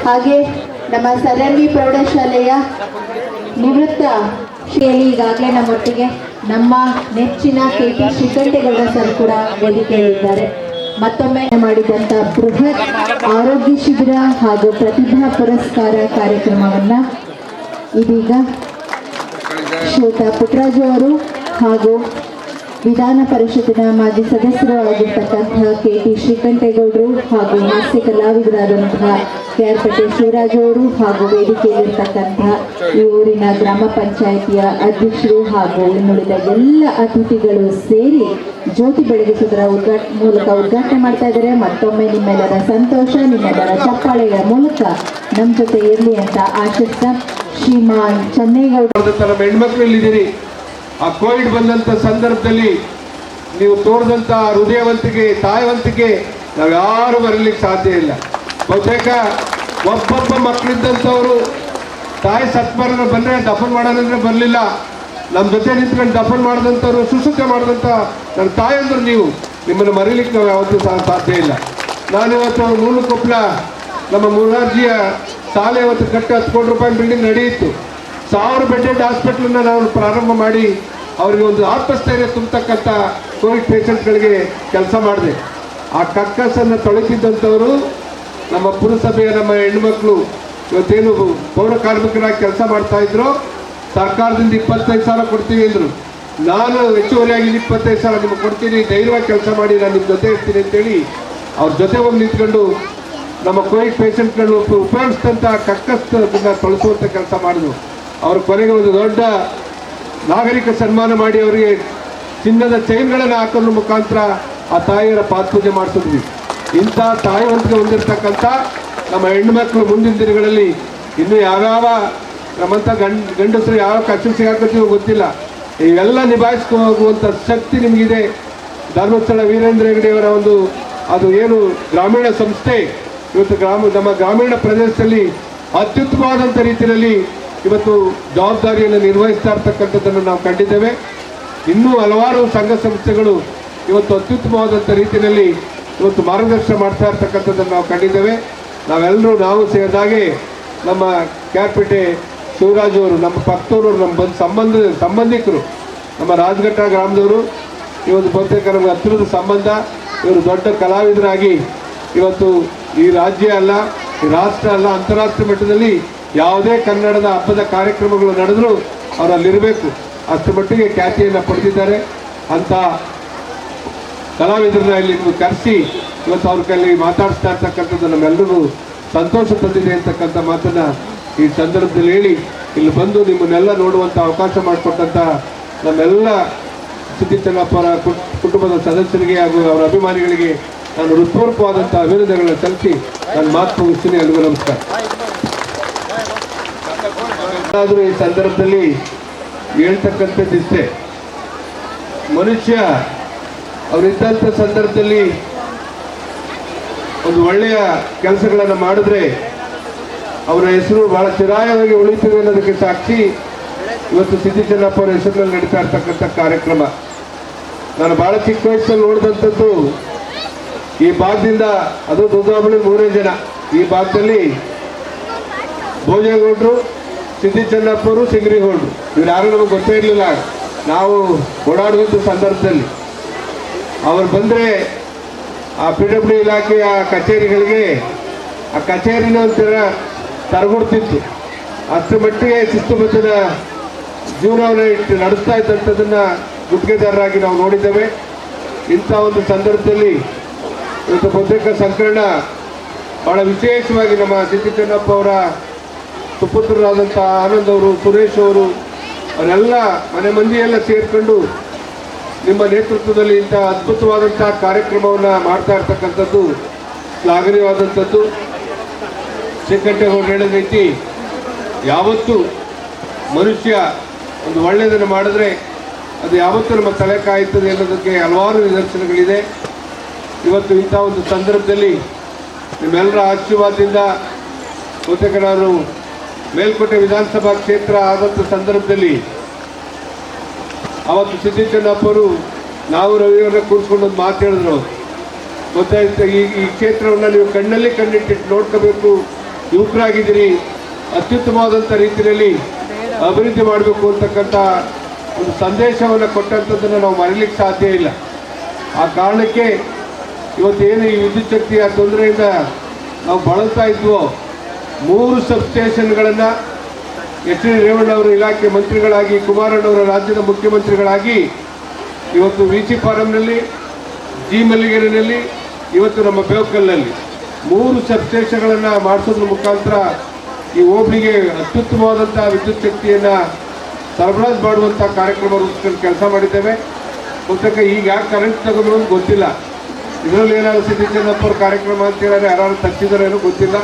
ಹಾಗೆ ನಮ್ಮ ಸರಂಗಿ ಪ್ರೌಢಶಾಲೆಯ ನಿವೃತ್ತ ಶ್ರೀಯಲ್ಲಿ ಈಗಾಗಲೇ ನಮ್ಮೊಟ್ಟಿಗೆ ನಮ್ಮ ನೆಚ್ಚಿನ KT ಶ್ರೀಕಂಠೇಗೌಡ ಸರ್ ಕೂಡ ವೇದಿಕೆಯಲ್ಲಿದ್ದಾರೆ. ಮತ್ತೊಮ್ಮೆ ಮಾಡಿದಂಥ ಬೃಹತ್ ಆರೋಗ್ಯ ಶಿಬಿರ ಹಾಗೂ ಪ್ರತಿಭಾ ಪುರಸ್ಕಾರ ಕಾರ್ಯಕ್ರಮವನ್ನು ಇದೀಗ ಶ್ರೀಯುತ ಪುಟ್ಟರಾಜು ಅವರು ಹಾಗೂ ವಿಧಾನ ಪರಿಷತ್ತಿನ ಮಾಜಿ ಸದಸ್ಯರು ಆಗಿರ್ತಕ್ಕಂತಹ KT ಶ್ರೀಕಂಠೇಗೌಡರು ಹಾಗೂ ಹಾಸ್ಯ ಕಲಾವಿದರಾದಂತಹ KR ಶಿವರಾಜು ಅವರು ಹಾಗೂ ವೇದಿಕೆಯಲ್ಲಿರ್ತಕ್ಕಂತಹ ಈ ಊರಿನ ಗ್ರಾಮ ಪಂಚಾಯಿತಿಯ ಅಧ್ಯಕ್ಷರು ಹಾಗೂ ಇನ್ನುಳಿದ ಎಲ್ಲ ಅತಿಥಿಗಳು ಸೇರಿ ಜ್ಯೋತಿ ಬೆಳಗಿಸುವುದರ ಮೂಲಕ ಉದ್ಘಾಟನೆ ಮಾಡ್ತಾ ಇದ್ದಾರೆ. ಮತ್ತೊಮ್ಮೆ ನಿಮ್ಮೆಲ್ಲರ ಸಂತೋಷ, ನಿಮ್ಮೆಲ್ಲರ ಚಪ್ಪಾಳೆಗಳ ಮೂಲಕ ನಮ್ಮ ಜೊತೆ ಇರಲಿ ಅಂತ ಆಶಿಸ್ತಾ ಶ್ರೀಮಾನ್ ಚನ್ನೇಗೌಡ ಹೆಣ್ಮಕ್ಳಲ್ಲಿದ್ದೀರಿ. ಆ ಕೋವಿಡ್ ಬಂದಂಥ ಸಂದರ್ಭದಲ್ಲಿ ನೀವು ತೋರಿದಂಥ ಹೃದಯವಂತಿಕೆ, ತಾಯವಂತಿಕೆ ನಾವು ಯಾರು ಬರಲಿಕ್ಕೆ ಸಾಧ್ಯ ಇಲ್ಲ. ಬಹುತೇಕ ಒಬ್ಬೊಬ್ಬ ಮಕ್ಕಳಿದ್ದಂಥವರು ತಾಯಿ ಸತ್ಮರಣ ಬಂದರೆ ದಫನ್ ಮಾಡೋಣಂದ್ರೆ ಬರಲಿಲ್ಲ. ನಮ್ಮ ಜೊತೆ ನಿಂತ್ಕೊಂಡು ದಫನ್ ಮಾಡಿದಂಥವ್ರು, ಶುಶ್ರೂಷೆ ಮಾಡಿದಂಥ ನನ್ನ ತಾಯಂದ್ರು ನೀವು, ನಿಮ್ಮನ್ನು ಮರೀಲಿಕ್ಕೆ ನಾವು ಯಾವತ್ತೂ ಸಾಧ್ಯ ಇಲ್ಲ. ನಾನಿವತ್ತು ಮೂಲಕೊಪ್ಪಲ ನಮ್ಮ ಮುರಾರ್ಜಿಯ ಶಾಲೆ ಇವತ್ತು ಕಟ್ಟಿ 10 ಕೋಟಿ ರೂಪಾಯಿ ಬಿಲ್ಡಿಂಗ್ ನಡೆಯಿತು. 1000 ಬೆಡ್ಡೆಡ್ ಹಾಸ್ಪಿಟ್ಲನ್ನು ನಾವು ಪ್ರಾರಂಭ ಮಾಡಿ ಅವರಿಗೆ ಒಂದು ಆತ್ಮಸ್ಥೈರ್ಯ ತುಂಬತಕ್ಕಂಥ ಕೋವಿಡ್ ಪೇಷಂಟ್ಗಳಿಗೆ ಕೆಲಸ ಮಾಡಿದೆ. ಆ ಕಕ್ಕಸನ್ನು ತೊಳಕಿದ್ದಂಥವರು ನಮ್ಮ ಪುರಸಭೆಯ ನಮ್ಮ ಹೆಣ್ಣುಮಕ್ಕಳು ಇವತ್ತೇನು ಪೌರ ಕಾರ್ಮಿಕರಾಗಿ ಕೆಲಸ ಮಾಡ್ತಾಯಿದ್ರು. ಸರ್ಕಾರದಿಂದ 25,000 ಕೊಡ್ತೀವಿ ಅಂದರು. ನಾನು ಹೆಚ್ಚುವರಿಯಾಗಿ 25,000 ನಿಮಗೆ ಕೊಡ್ತೀನಿ, ಧೈರ್ಯವಾಗಿ ಕೆಲಸ ಮಾಡಿ, ನಾನು ನಿಮ್ಮ ಜೊತೆ ಇರ್ತೀನಿ ಅಂತೇಳಿ ಅವ್ರ ಜೊತೆ ಹೋಗಿ ನಿಂತ್ಕೊಂಡು ನಮ್ಮ ಕೋವಿಡ್ ಪೇಷಂಟ್ಗಳು ಉಪಯೋಗಿಸಿದಂಥ ಕಕ್ಕಸನ್ನು ತೊಳಸುವಂಥ ಕೆಲಸ ಮಾಡಿದ್ರು. ಅವ್ರ ಕೊನೆಗೆ ಒಂದು ದೊಡ್ಡ ನಾಗರಿಕ ಸನ್ಮಾನ ಮಾಡಿ ಅವರಿಗೆ ಚಿನ್ನದ ಚೈನ್ಗಳನ್ನು ಹಾಕೋದ್ರ ಮುಖಾಂತರ ಆ ತಾಯಿಯರ ಪಾದಪೂಜೆ ಮಾಡಿಸಿದ್ವಿ. ಇಂಥ ತಾಯಿವಂತಿಗೆ ಹೊಂದಿರತಕ್ಕಂಥ ನಮ್ಮ ಹೆಣ್ಣುಮಕ್ಕಳು ಮುಂದಿನ ದಿನಗಳಲ್ಲಿ ಇನ್ನೂ ಯಾವ್ಯಾವ ನಮ್ಮಂಥ ಗಂಡಸರು ಯಾವ ಕಷ್ಟ ಸಿಗಾಕತ್ತೀವೋ ಗೊತ್ತಿಲ್ಲ, ಇವೆಲ್ಲ ನಿಭಾಯಿಸ್ಕೊಂಡು ಹೋಗುವಂಥ ಶಕ್ತಿ ನಿಮಗಿದೆ. ಧರ್ಮಸ್ಥಳ ವೀರೇಂದ್ರ ಹೆಗಡೆಯವರ ಒಂದು ಅದು ಏನು ಗ್ರಾಮೀಣ ಸಂಸ್ಥೆ ಇವತ್ತು ನಮ್ಮ ಗ್ರಾಮೀಣ ಪ್ರದೇಶದಲ್ಲಿ ಅತ್ಯುತ್ತಮವಾದಂಥ ರೀತಿಯಲ್ಲಿ ಇವತ್ತು ಜವಾಬ್ದಾರಿಯನ್ನು ನಿರ್ವಹಿಸ್ತಾ ಇರ್ತಕ್ಕಂಥದ್ದನ್ನು ನಾವು ಕಂಡಿದ್ದೇವೆ. ಇನ್ನೂ ಹಲವಾರು ಸಂಘ ಸಂಸ್ಥೆಗಳು ಇವತ್ತು ಅತ್ಯುತ್ತಮವಾದಂಥ ರೀತಿಯಲ್ಲಿ ಇವತ್ತು ಮಾರ್ಗದರ್ಶನ ಮಾಡ್ತಾ ಇರ್ತಕ್ಕಂಥದ್ದನ್ನು ನಾವು ಕಂಡಿದ್ದೇವೆ. ನಾವು ಸೇರಿದಾಗೆ ನಮ್ಮ ಕ್ಯಾರ್ಪೇಟೆ ಶಿವರಾಜು ಅವರು, ನಮ್ಮ ಪಕ್ಕದವರು, ನಮ್ಮ ಸಂಬಂಧಿಕರು, ನಮ್ಮ ರಾಜಘಟ್ಟ ಗ್ರಾಮದವರು, ಇವತ್ತು ಬಹುತೇಕ ನಮಗೆ ಹತ್ತಿರದ ಸಂಬಂಧ. ಇವರು ದೊಡ್ಡ ಕಲಾವಿದರಾಗಿ ಇವತ್ತು ಈ ರಾಜ್ಯ ಅಲ್ಲ, ಈ ರಾಷ್ಟ್ರ ಅಲ್ಲ, ಅಂತಾರಾಷ್ಟ್ರೀಯ ಮಟ್ಟದಲ್ಲಿ ಯಾವುದೇ ಕನ್ನಡದ ಹಬ್ಬದ ಕಾರ್ಯಕ್ರಮಗಳು ನಡೆದರೂ ಅವರಲ್ಲಿರಬೇಕು, ಅಷ್ಟು ಮಟ್ಟಿಗೆ ಖ್ಯಾತಿಯನ್ನು ಪಡೆದಿದ್ದಾರೆ. ಅಂಥ ಕಲಾವಿದರನ್ನ ಇಲ್ಲಿ ಕರೆಸಿ ಇವತ್ತು ಅವ್ರ ಕೈಲಿ ಮಾತಾಡಿಸ್ತಾ ಇರ್ತಕ್ಕಂಥದ್ದು ನಮ್ಮೆಲ್ಲರಿಗೂ ಸಂತೋಷ ತಂದಿದೆ ಅಂತಕ್ಕಂಥ ಮಾತನ್ನು ಈ ಸಂದರ್ಭದಲ್ಲಿ ಹೇಳಿ, ಇಲ್ಲಿ ಬಂದು ನಿಮ್ಮನ್ನೆಲ್ಲ ನೋಡುವಂಥ ಅವಕಾಶ ಮಾಡಿಕೊಟ್ಟಂಥ ನಮ್ಮೆಲ್ಲ ಸುದ್ದಿ ಚೆನ್ನಪ್ಪರ ಕುಟುಂಬದ ಸದಸ್ಯರಿಗೆ ಹಾಗೂ ಅವರ ಅಭಿಮಾನಿಗಳಿಗೆ ನಾನು ಹೃತ್ಪೂರ್ವಕವಾದಂಥ ಅಭಿನಂದನೆಗಳನ್ನು ಸಲ್ಲಿಸಿ ನಾನು ಮಾತು ಮುಗಿಸ್ತೀನಿ. ಎಲ್ರಿಗೂ ನಮಸ್ಕಾರ. ಆದರೂ ಈ ಸಂದರ್ಭದಲ್ಲಿ ಹೇಳ್ತಕ್ಕಂಥದ್ದಿಷ್ಟೇ, ಮನುಷ್ಯ ಅವರಿದ್ದಂಥ ಸಂದರ್ಭದಲ್ಲಿ ಒಂದು ಒಳ್ಳೆಯ ಕೆಲಸಗಳನ್ನು ಮಾಡಿದ್ರೆ ಅವರ ಹೆಸರು ಬಹಳ ಚಿರಾಯವಾಗಿ ಉಳಿತದೆ ಅನ್ನೋದಕ್ಕೆ ಸಾಕ್ಷಿ ಇವತ್ತು ಸಿದ್ದಿ ಚೆನ್ನಪ್ಪ ಅವರ ಹೆಸರಿನಲ್ಲಿ ನಡೀತಾ ಇರ್ತಕ್ಕಂಥ ಕಾರ್ಯಕ್ರಮ. ನಾನು ಭಾಳ ಚಿಕ್ಕ ವಯಸ್ಸಲ್ಲಿ ನೋಡಿದಂಥದ್ದು ಈ ಭಾಗದಿಂದ, ಅದು ದೊಡ್ಡಬಳ್ಳಿ 3 ಜನ, ಈ ಭಾಗದಲ್ಲಿ ಭೋಜೇಗೌಡರು, ಸಿದ್ದಿ ಚೆನ್ನಪ್ಪರು, ಸಿಂಗ್ರಿಗೌಡರು, ಇವ್ರು ಯಾರು ನಮಗೆ ಗೊತ್ತೇ ಇರಲಿಲ್ಲ. ನಾವು ಓಡಾಡುವಂಥ ಸಂದರ್ಭದಲ್ಲಿ ಅವ್ರು ಬಂದರೆ ಆ PWD ಇಲಾಖೆಯ ಕಚೇರಿಗಳಿಗೆ ಆ ಕಚೇರಿನ ಒಂಥರ ತರಗುಡ್ತಿತ್ತು. ಅಷ್ಟರ ಮಟ್ಟಿಗೆ ಶಿಸ್ತುಬದ್ಧದ ಜೀವನವನ್ನು ಇಟ್ಟು ನಡೆಸ್ತಾ ಇದ್ದಂಥದ್ದನ್ನು ಗುತ್ತಿಗೆದಾರರಾಗಿ ನಾವು ನೋಡಿದ್ದೇವೆ. ಇಂಥ ಒಂದು ಸಂದರ್ಭದಲ್ಲಿ ಇವತ್ತು ಬಹುತೇಕ ಸಂಕರಣ ಭಾಳ ವಿಶೇಷವಾಗಿ ನಮ್ಮ ಸಿದ್ದಿ ಚೆನ್ನಪ್ಪ ಅವರ ಸುಪುತ್ರರಾದಂಥ ಆನಂದ್ ಅವರು, ಸುರೇಶ್ ಅವರು, ಅವರೆಲ್ಲ ಮನೆ ಮಂದಿಯೆಲ್ಲ ಸೇರಿಕೊಂಡು ನಿಮ್ಮ ನೇತೃತ್ವದಲ್ಲಿ ಇಂಥ ಅದ್ಭುತವಾದಂಥ ಕಾರ್ಯಕ್ರಮವನ್ನು ಮಾಡ್ತಾ ಇರ್ತಕ್ಕಂಥದ್ದು ಶ್ಲಾಘನೀಯವಾದಂಥದ್ದು. ಶ್ರೀಕಂಠೇಗೌಡರು ಹೇಳಿದ ರೀತಿ ಯಾವತ್ತೂ ಮನುಷ್ಯ ಒಂದು ಒಳ್ಳೆಯದನ್ನು ಮಾಡಿದ್ರೆ ಅದು ಯಾವತ್ತೂ ನಮ್ಮ ತಲೆ ಕಾಯುತ್ತದೆ ಅನ್ನೋದಕ್ಕೆ ಹಲವಾರು ನಿದರ್ಶನಗಳಿದೆ. ಇವತ್ತು ಇಂಥ ಒಂದು ಸಂದರ್ಭದಲ್ಲಿ ನಿಮ್ಮೆಲ್ಲರ ಆಶೀರ್ವಾದದಿಂದ ಬಹುತೇಕ ನಾನು ಮೇಲ್ಕೋಟೆ ವಿಧಾನಸಭಾ ಕ್ಷೇತ್ರ ಆದಂಥ ಸಂದರ್ಭದಲ್ಲಿ ಅವತ್ತು ಸಿದ್ದಿಚನ್ನಪ್ಪರು ನಾವು ರವಿಯವರನ್ನ ಕೂರಿಸ್ಕೊಂಡು ಒಂದು ಮಾತು ಹೇಳಿದ್ರು. ಗೊತ್ತಾಯ್ತು, ಈ ಕ್ಷೇತ್ರವನ್ನು ನೀವು ಕಣ್ಣಲ್ಲಿ ಕಣ್ಣಿಟ್ಟಿಟ್ಟು ನೋಡ್ಕೋಬೇಕು, ಯುವಕರಾಗಿದ್ದೀರಿ, ಅತ್ಯುತ್ತಮವಾದಂಥ ರೀತಿಯಲ್ಲಿ ಅಭಿವೃದ್ಧಿ ಮಾಡಬೇಕು ಅಂತಕ್ಕಂಥ ಒಂದು ಸಂದೇಶವನ್ನು ಕೊಟ್ಟಂಥದ್ದನ್ನು ನಾವು ಮರೀಲಿಕ್ಕೆ ಸಾಧ್ಯ ಇಲ್ಲ. ಆ ಕಾರಣಕ್ಕೆ ಇವತ್ತೇನು ಈ ವಿದ್ಯುತ್ ಶಕ್ತಿಯ ತೊಂದರೆಯಿಂದ ನಾವು ಬಳಲ್ತಾ ಇದ್ವೋ 3 ಸಬ್ಸ್ಟೇಷನ್ಗಳನ್ನು ಎಚ್ ಡಿ ರೇವಣ್ಣವರ ಇಲಾಖೆ ಮಂತ್ರಿಗಳಾಗಿ, ಕುಮಾರಣ್ಣವರ ರಾಜ್ಯದ ಮುಖ್ಯಮಂತ್ರಿಗಳಾಗಿ ಇವತ್ತು ವಿ ಸಿ ಫಾರಂನಲ್ಲಿ, ಜಿ ಮಲ್ಲಿಗೆರೆಯಲ್ಲಿ, ಇವತ್ತು ನಮ್ಮ ಬೇವಕಲ್ನಲ್ಲಿ 3 ಸಬ್ಸ್ಟೇಷನ್ಗಳನ್ನು ಮಾಡಿಸೋದ್ರ ಮುಖಾಂತರ ಈ ಹೋಬಳಿಗೆ ಅತ್ಯುತ್ತಮವಾದಂಥ ವಿದ್ಯುತ್ ಶಕ್ತಿಯನ್ನು ಸರಬರಾಜು ಮಾಡುವಂಥ ಕಾರ್ಯಕ್ರಮ ರೂಪಿಸ್ಕೊಂಡು ಕೆಲಸ ಮಾಡಿದ್ದೇವೆ. ಬಹುತೇಕ ಈಗ ಯಾಕೆ ಕರೆಂಟ್ ತಗೊಂಡು ಅಂತ ಗೊತ್ತಿಲ್ಲ. ಇದರಲ್ಲಿ ಏನಾದ್ರು ಸಿದ್ದಿಚನ್ನಪ್ಪರ ಕಾರ್ಯಕ್ರಮ ಅಂತ ಹೇಳಿದ್ರೆ ಯಾರು ತಪ್ಪಿದಾರೇನೋ ಗೊತ್ತಿಲ್ಲ.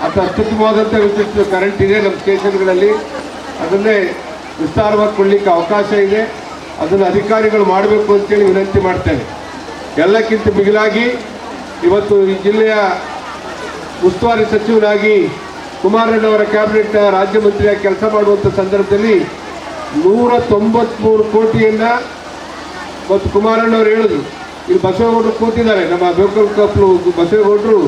ಅಥವಾ ಅತ್ಯುತ್ತಮವಾದಂಥ ವಿದ್ಯುತ್ ಕರೆಂಟ್ ಇದೆ ನಮ್ಮ ಸ್ಟೇಷನ್ಗಳಲ್ಲಿ, ಅದನ್ನೇ ವಿಸ್ತಾರವಾಗಿ ಕೊಡಲಿಕ್ಕೆ ಅವಕಾಶ ಇದೆ. ಅದನ್ನು ಅಧಿಕಾರಿಗಳು ಮಾಡಬೇಕು ಅಂತೇಳಿ ವಿನಂತಿ ಮಾಡ್ತೇನೆ. ಎಲ್ಲಕ್ಕಿಂತ ಮಿಗಿಲಾಗಿ ಇವತ್ತು ಈ ಜಿಲ್ಲೆಯ ಉಸ್ತುವಾರಿ ಸಚಿವರಾಗಿ ಕುಮಾರಣ್ಣವರ ಕ್ಯಾಬಿನೆಟ್ ರಾಜ್ಯ ಮಂತ್ರಿಯಾಗಿ ಕೆಲಸ ಮಾಡುವಂಥ ಸಂದರ್ಭದಲ್ಲಿ 193 ಕೋಟಿಯನ್ನು ಮತ್ತು ಕುಮಾರಣ್ಣವ್ರು ಹೇಳಿದ್ರು. ಇಲ್ಲಿ ಬಸವೇಗೌಡರು ಕೂತಿದ್ದಾರೆ, ನಮ್ಮ ಬೇಕಲ್ ಕಪ್ಲು ಬಸವೇಗೌಡರು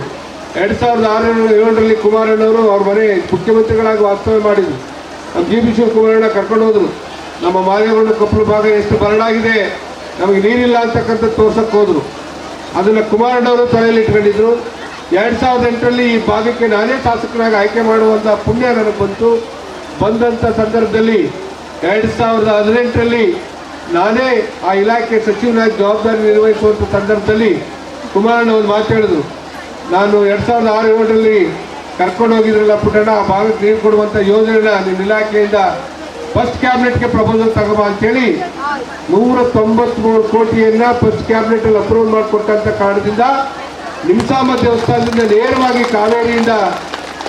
2006-2007ರಲ್ಲಿ ಕುಮಾರಣ್ಣವರು ಅವ್ರ ಮನೆ ಮುಖ್ಯಮಂತ್ರಿಗಳಾಗಿ ವಾಸ್ತವ್ಯ ಮಾಡಿದರು. ನಮ್ಮ ಜಿ ಬಿ ಶಿವಕುಮಾರಣ್ಣ ಕರ್ಕೊಂಡು ಹೋದರು. ನಮ್ಮ ಮಾದೇಗೌಡ ಕಪ್ಪಲು ಭಾಗ ಎಷ್ಟು ಬರಡಾಗಿದೆ, ನಮಗೆ ನೀರಿಲ್ಲ ಅಂತಕ್ಕಂಥದ್ದು ತೋರ್ಸಕ್ಕೆ ಹೋದರು. ಅದನ್ನು ಕುಮಾರಣ್ಣವರು ತಲೆಯಲ್ಲಿ ಇಟ್ಕೊಂಡಿದ್ರು. 2008ರಲ್ಲಿ ಈ ಭಾಗಕ್ಕೆ ನಾನೇ ಶಾಸಕನಾಗಿ ಆಯ್ಕೆ ಮಾಡುವಂಥ ಪುಣ್ಯ ನನಗೆ ಬಂದಂಥ ಸಂದರ್ಭದಲ್ಲಿ 2018ರಲ್ಲಿ ನಾನೇ ಆ ಇಲಾಖೆ ಸಚಿವನಾಗಿ ಜವಾಬ್ದಾರಿ ನಿರ್ವಹಿಸುವಂಥ ಸಂದರ್ಭದಲ್ಲಿ ಕುಮಾರಣ್ಣ ಒಂದು ಮಾತು ಹೇಳಿದ್ರು. ನಾನು 2006-2007ರಲ್ಲಿ ಕರ್ಕೊಂಡು ಹೋಗಿದ್ರಲ್ಲ ಪುಟ್ಟಣ್ಣ, ಆ ಭಾಗಕ್ಕೆ ನೀರು ಕೊಡುವಂಥ ಯೋಜನೆನ ನಿಮ್ಮ ಇಲಾಖೆಯಿಂದ ಫಸ್ಟ್ ಕ್ಯಾಬಿನೆಟ್ಗೆ ಪ್ರಪೋಸಲ್ ತಗೋಬಾ ಅಂತೇಳಿ 193 ಕೋಟಿಯನ್ನು ಫಸ್ಟ್ ಕ್ಯಾಬಿನೆಟಲ್ಲಿ ಅಪ್ರೂವಲ್ ಮಾಡಿಕೊಟ್ಟಂಥ ಕಾರಣದಿಂದ ನಿಮ್ಸಾಂಬ ದೇವಸ್ಥಾನದಿಂದ ನೇರವಾಗಿ ಕಾವೇರಿಯಿಂದ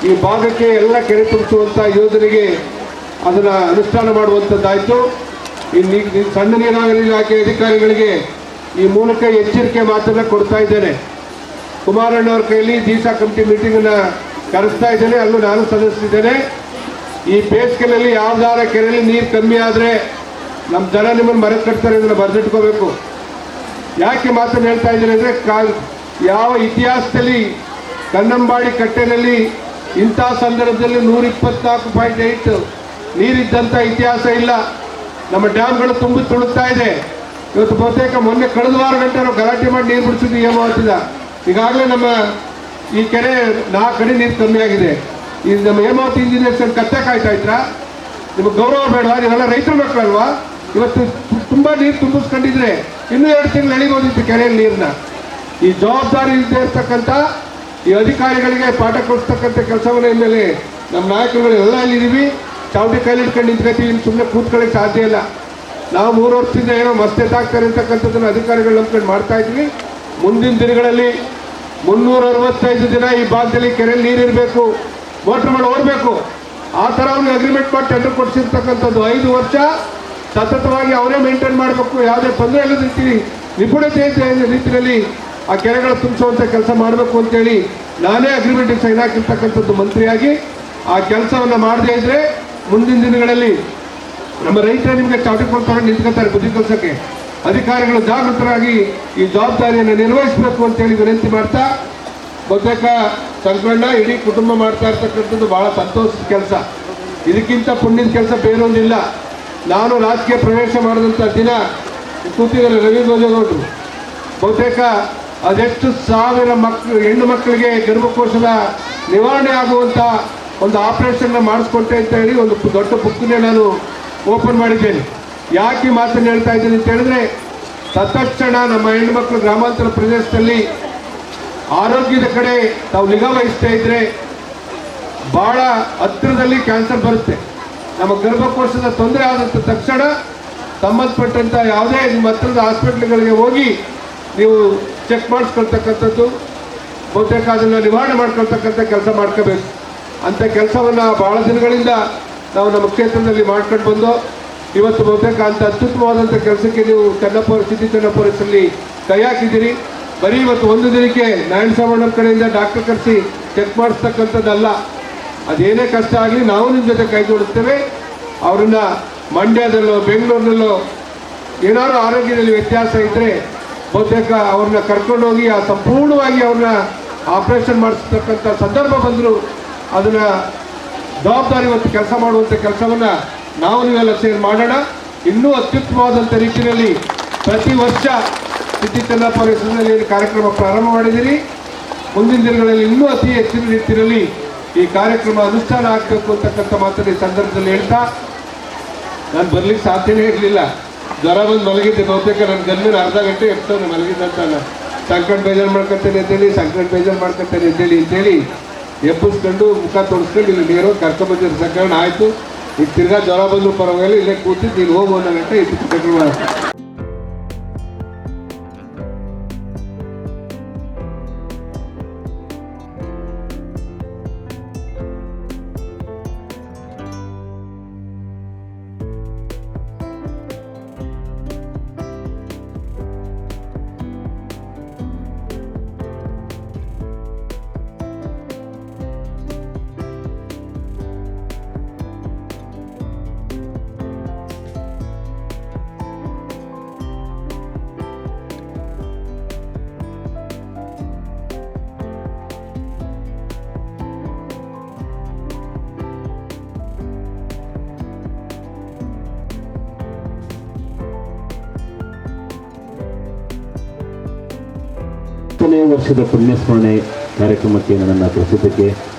ಈ ಭಾಗಕ್ಕೆ ಎಲ್ಲ ಕೆರೆ ತುಂಬಿಸುವಂಥ ಯೋಜನೆಗೆ ಅದನ್ನು ಅನುಷ್ಠಾನ ಮಾಡುವಂಥದ್ದಾಯಿತು. ಇನ್ನು ಸಣ್ಣ ನೀರಾವರಿ ಇಲಾಖೆ ಅಧಿಕಾರಿಗಳಿಗೆ ಈ ಮೂಲಕ ಎಚ್ಚರಿಕೆ ಮಾತನ್ನು ಕೊಡ್ತಾ ಇದ್ದೇನೆ. ಕುಮಾರಣ್ಣವ್ರ ಕೈಯಲ್ಲಿ ದಿಶಾ ಕಮಿಟಿ ಮೀಟಿಂಗನ್ನು ಕರೆಸ್ತಾ ಇದ್ದೇನೆ, ಅಲ್ಲೂ ನಾನು ಸದಸ್ಯರಿದ್ದೇನೆ. ಈ ಬೇಸಿಗೆಯಲ್ಲಿ ಯಾವ್ದಾರ ಕೆರೆಯಲ್ಲಿ ನೀರು ಕಮ್ಮಿ ಆದರೆ ನಮ್ಮ ಜನ ನಿಮ್ಮನ್ನು ಮರೆ ಕಟ್ತಾರೆ, ಇದನ್ನು ಬರೆದಿಟ್ಕೋಬೇಕು. ಯಾಕೆ ಮಾತನ್ನು ಹೇಳ್ತಾ ಇದ್ದೇನೆ ಅಂದರೆ, ಯಾವ ಇತಿಹಾಸದಲ್ಲಿ ಕನ್ನಂಬಾಡಿ ಕಟ್ಟೆನಲ್ಲಿ ಇಂಥ ಸಂದರ್ಭದಲ್ಲಿ 124.8 ನೀರಿದ್ದಂಥ ಇತಿಹಾಸ ಇಲ್ಲ. ನಮ್ಮ ಡ್ಯಾಮ್ಗಳು ತುಂಬಿ ತುಳುಕ್ತಾ ಇದೆ. ಇವತ್ತು ಬಹುತೇಕ ಮೊನ್ನೆ ಕಳೆದ ವಾರ ಗಂಟೆ ನಾವು ಗಲಾಟೆ ಮಾಡಿ ನೀರು ಬಿಡಿಸಿದ್ವಿ ಹೇಮಾವತಿದ. ಈಗಾಗಲೇ ನಮ್ಮ ಈ ಕೆರೆ 4 ಅಡಿ ನೀರು ಕಮ್ಮಿ ಆಗಿದೆ. ಈ ನಮ್ಮ ಹೇಮಾವತಿ ಇಂಜಿನಿಯರ್ಸ್ ಕತ್ತೆ ಕಾಯ್ತಾ ಇದ್ರಾ? ನಿಮಗೆ ಗೌರವ ಬೇಡವಾ? ನೀವೆಲ್ಲ ರೈತರ ಮಕ್ಕಳಲ್ವಾ? ಇವತ್ತು ತುಂಬ ನೀರು ತುಂಬಿಸ್ಕೊಂಡಿದ್ರೆ ಇನ್ನೂ 2 ತಿಂಗಳು ಎಳಿಬೋದಿತ್ತು ಕೆರೆಯಲ್ಲಿ ನೀರನ್ನ. ಈ ಜವಾಬ್ದಾರಿ ಇಲ್ಲದೆ ಇರ್ತಕ್ಕಂಥ ಈ ಅಧಿಕಾರಿಗಳಿಗೆ ಪಾಠ ಕೊಡಿಸ್ತಕ್ಕಂಥ ಕೆಲಸವನ್ನ ಇನ್ಮೇಲೆ ನಮ್ಮ ನಾಯಕರುಗಳು ಎಲ್ಲ ಇಲ್ಲಿದ್ದೀವಿ. ಚಾವಟಿ ಕೈಲಿ ಇಟ್ಕೊಂಡು ನಿಂತ್ಕೊತೀವಿ, ಇನ್ನು ಸುಮ್ಮನೆ ಕೂತ್ಕೊಳ್ಳೋಕ್ಕೆ ಸಾಧ್ಯ ಇಲ್ಲ. ನಾವು 3 ವರ್ಷದಿಂದ ಏನೋ ಮಸ್ತೆತ್ತಾಗ್ತಾರೆ ಅಂತಕ್ಕಂಥದ್ದನ್ನು ಅಧಿಕಾರಿಗಳು ನಂಬ್ಕೊಂಡು ಮಾಡ್ತಾ ಇದ್ವಿ. ಮುಂದಿನ ದಿನಗಳಲ್ಲಿ 365 ದಿನ ಈ ಭಾಗದಲ್ಲಿ ಕೆರೆಯಲ್ಲಿ ನೀರಿರಬೇಕು, ಮೋಟ್ರ್ಗಳು ಓಡಬೇಕು. ಆ ಥರ ಅವ್ರಿಗೆ ಅಗ್ರಿಮೆಂಟ್ ಮಾಡಿ ಟೆಂಡರ್ ಕೊಡಿಸಿರ್ತಕ್ಕಂಥದ್ದು 5 ವರ್ಷ ಸತತವಾಗಿ ಅವರೇ ಮೇಂಟೈನ್ ಮಾಡಬೇಕು. ಯಾವುದೇ ತೊಂದರೆ ಇಲ್ಲದ ರೀತಿ ನಿಪುಣತೆ ರೀತಿಯಲ್ಲಿ ಆ ಕೆರೆಗಳ ತುಂಬಿಸುವಂಥ ಕೆಲಸ ಮಾಡಬೇಕು ಅಂತೇಳಿ ನಾನೇ ಅಗ್ರಿಮೆಂಟಿಗೆ ಸೈನ್ ಹಾಕಿರ್ತಕ್ಕಂಥದ್ದು ಮಂತ್ರಿಯಾಗಿ. ಆ ಕೆಲಸವನ್ನು ಮಾಡದೇ ಇದ್ದರೆ ಮುಂದಿನ ದಿನಗಳಲ್ಲಿ ನಮ್ಮ ರೈತರೇ ನಿಮಗೆ ಚಾವಟಿಕೊಂಡು ತಗೊಂಡು ನಿಂತ್ಕೊತಾರೆ ಬುದ್ಧಿ ಕೆಲಸಕ್ಕೆ. ಅಧಿಕಾರಿಗಳು ಜಾಗೃತರಾಗಿ ಈ ಜವಾಬ್ದಾರಿಯನ್ನು ನಿರ್ವಹಿಸಬೇಕು ಅಂತೇಳಿ ವಿನಂತಿ ಮಾಡ್ತಾ, ಬಹುತೇಕ ಸಂಕಣ್ಣ ಇಡೀ ಕುಟುಂಬ ಮಾಡ್ತಾ ಇರ್ತಕ್ಕಂಥದ್ದು ಭಾಳ ಸಂತೋಷದ ಕೆಲಸ. ಇದಕ್ಕಿಂತ ಪುಣ್ಯದ ಕೆಲಸ ಬೇರೊಂದಿಲ್ಲ. ನಾನು ರಾಜಕೀಯ ಪ್ರವೇಶ ಮಾಡಿದಂಥ ದಿನ ಕೂತಿದ್ದಾರೆ ರವಿ ಗೋಜೇಗೌಡರು. ಬಹುತೇಕ ಅದೆಷ್ಟು ಸಾವಿರ ಹೆಣ್ಣು ಮಕ್ಕಳಿಗೆ ಗರ್ಭಕೋಶದ ನಿವಾರಣೆ ಆಗುವಂಥ ಒಂದು ಆಪರೇಷನ್ನ ಮಾಡಿಸ್ಕೊಟ್ಟೆ ಅಂತ ಹೇಳಿ ಒಂದು ದೊಡ್ಡ ಬುಕ್ಕನ್ನೇ ನಾನು ಓಪನ್ ಮಾಡಿದ್ದೇನೆ. ಯಾಕೆ ಈ ಮಾತನ್ನು ಹೇಳ್ತಾ ಇದ್ದೀನಿ ಅಂತ ಹೇಳಿದ್ರೆ, ತತ್ಕ್ಷಣ ನಮ್ಮ ಹೆಣ್ಣುಮಕ್ಕಳು ಗ್ರಾಮಾಂತರ ಪ್ರದೇಶದಲ್ಲಿ ಆರೋಗ್ಯದ ಕಡೆ ತಾವು ನಿಗಾ ವಹಿಸ್ತಾ ಇದ್ದರೆ ಭಾಳ ಹತ್ತಿರದಲ್ಲಿ ಕ್ಯಾನ್ಸರ್ ಬರುತ್ತೆ. ನಮ್ಮ ಗರ್ಭಕೋಶದ ತೊಂದರೆ ಆದಂಥ ತಕ್ಷಣ ಸಂಬಂಧಪಟ್ಟಂಥ ಯಾವುದೇ ನಿಮ್ಮ ಹತ್ತಿರದ ಹಾಸ್ಪಿಟ್ಲ್ಗಳಿಗೆ ಹೋಗಿ ನೀವು ಚೆಕ್ ಮಾಡಿಸ್ಕೊಳ್ತಕ್ಕಂಥದ್ದು, ಬಹುತೇಕ ಅದನ್ನು ನಿವಾರಣೆ ಮಾಡ್ಕೊಳ್ತಕ್ಕಂಥ ಕೆಲಸ ಮಾಡ್ಕೋಬೇಕು. ಅಂಥ ಕೆಲಸವನ್ನು ಭಾಳ ದಿನಗಳಿಂದ ನಾವು ನಮ್ಮ ಕ್ಷೇತ್ರದಲ್ಲಿ ಮಾಡ್ಕೊಂಡು ಬಂದು ಇವತ್ತು ಬಹುತೇಕ ಅಂಥ ಅತ್ಯುತ್ತಮವಾದಂಥ ಕೆಲಸಕ್ಕೆ ನೀವು ಸಿದ್ದಿ ಚೆನ್ನಪ್ಪರಲ್ಲಿ ಕೈ ಹಾಕಿದ್ದೀರಿ. ಬರೀ ಇವತ್ತು ಒಂದು ದಿನಕ್ಕೆ ನಾರಾಯಣ ಸಾಮಣ್ಣವ್ರ ಕಡೆಯಿಂದ ಡಾಕ್ಟರ್ ಕರೆಸಿ ಚೆಕ್ ಮಾಡಿಸ್ತಕ್ಕಂಥದ್ದಲ್ಲ, ಅದೇನೇ ಕಷ್ಟ ಆಗಲಿ ನಾವು ನಿಮ್ಮ ಜೊತೆ ಕೈ ಜೋಡಿಸ್ತೇವೆ. ಅವ್ರನ್ನ ಮಂಡ್ಯದಲ್ಲೋ ಬೆಂಗಳೂರಿನಲ್ಲೋ ಏನಾದ್ರು ಆರೋಗ್ಯದಲ್ಲಿ ವ್ಯತ್ಯಾಸ ಇದ್ದರೆ ಬಹುತೇಕ ಅವ್ರನ್ನ ಕರ್ಕೊಂಡೋಗಿ ಆ ಸಂಪೂರ್ಣವಾಗಿ ಅವ್ರನ್ನ ಆಪರೇಷನ್ ಮಾಡಿಸ್ತಕ್ಕಂಥ ಸಂದರ್ಭ ಬಂದರೂ ಅದನ್ನು ಜವಾಬ್ದಾರಿ ಹೊತ್ತು ಕೆಲಸ ಮಾಡುವಂಥ ಕೆಲಸವನ್ನು ನಾವು ನೀವೆಲ್ಲ ಸೇರಿ ಮಾಡೋಣ. ಇನ್ನೂ ಅತ್ಯುತ್ತಮವಾದಂಥ ರೀತಿಯಲ್ಲಿ ಪ್ರತಿ ವರ್ಷ ಸಿದ್ದಿ ಚೆನ್ನಪ್ಪ ಹೆಸರಿನಲ್ಲಿ ಏನು ಕಾರ್ಯಕ್ರಮ ಪ್ರಾರಂಭ ಮಾಡಿದ್ದೀರಿ, ಮುಂದಿನ ದಿನಗಳಲ್ಲಿ ಇನ್ನೂ ಅತಿ ಹೆಚ್ಚಿನ ರೀತಿಯಲ್ಲಿ ಈ ಕಾರ್ಯಕ್ರಮ ಅನುಷ್ಠಾನ ಆಗಬೇಕು ಅಂತಕ್ಕಂಥ ಮಾತನ್ನು ಈ ಸಂದರ್ಭದಲ್ಲಿ ಹೇಳ್ತಾ, ನಾನು ಬರ್ಲಿಕ್ಕೆ ಸಾಧ್ಯನೇ ಇರಲಿಲ್ಲ. ಜ್ವರ ಬಂದು ಮಲಗಿದ್ದೆ. ಬಹುತೇಕ ನನ್ನ ಗಂದಿನ ಅರ್ಧ ಗಂಟೆ ಎಷ್ಟೊಂದು ಮಲಗಿದ್ದಂತ ಸಂಕಟ್ ಬೇಜಾರು ಮಾಡ್ಕೊತೇನೆ ಅಂತೇಳಿ ಅಂತೇಳಿ ಎಬ್ಬಿಸ್ಕೊಂಡು ಮುಖ ತೋರಿಸ್ಕೊಂಡು ಇಲ್ಲಿ ನೇರ ಕರ್ಕೊಂಬಂದಿರೋ ಸಂಕರಣ ಆಯಿತು. ಈಗ ತಿರ್ಗಾ ಜ್ವರ ಬಂದರೂ ಪರವಾಗಿಲ್ಲ, ಇಲ್ಲೇ ಕೂತಿದ್ದು ನೀನು ಹೋಗು ಅನ್ನೋ ಗಂಟೆ ಇತ್ತು ಕಾರ್ಯಕ್ರಮ. ವರ್ಷದ ಪುಣ್ಯಸ್ಮರಣೆ ಕಾರ್ಯಕ್ರಮಕ್ಕೆ ನನ್ನ ಪ್ರಸಿದ್ಧಕ್ಕೆ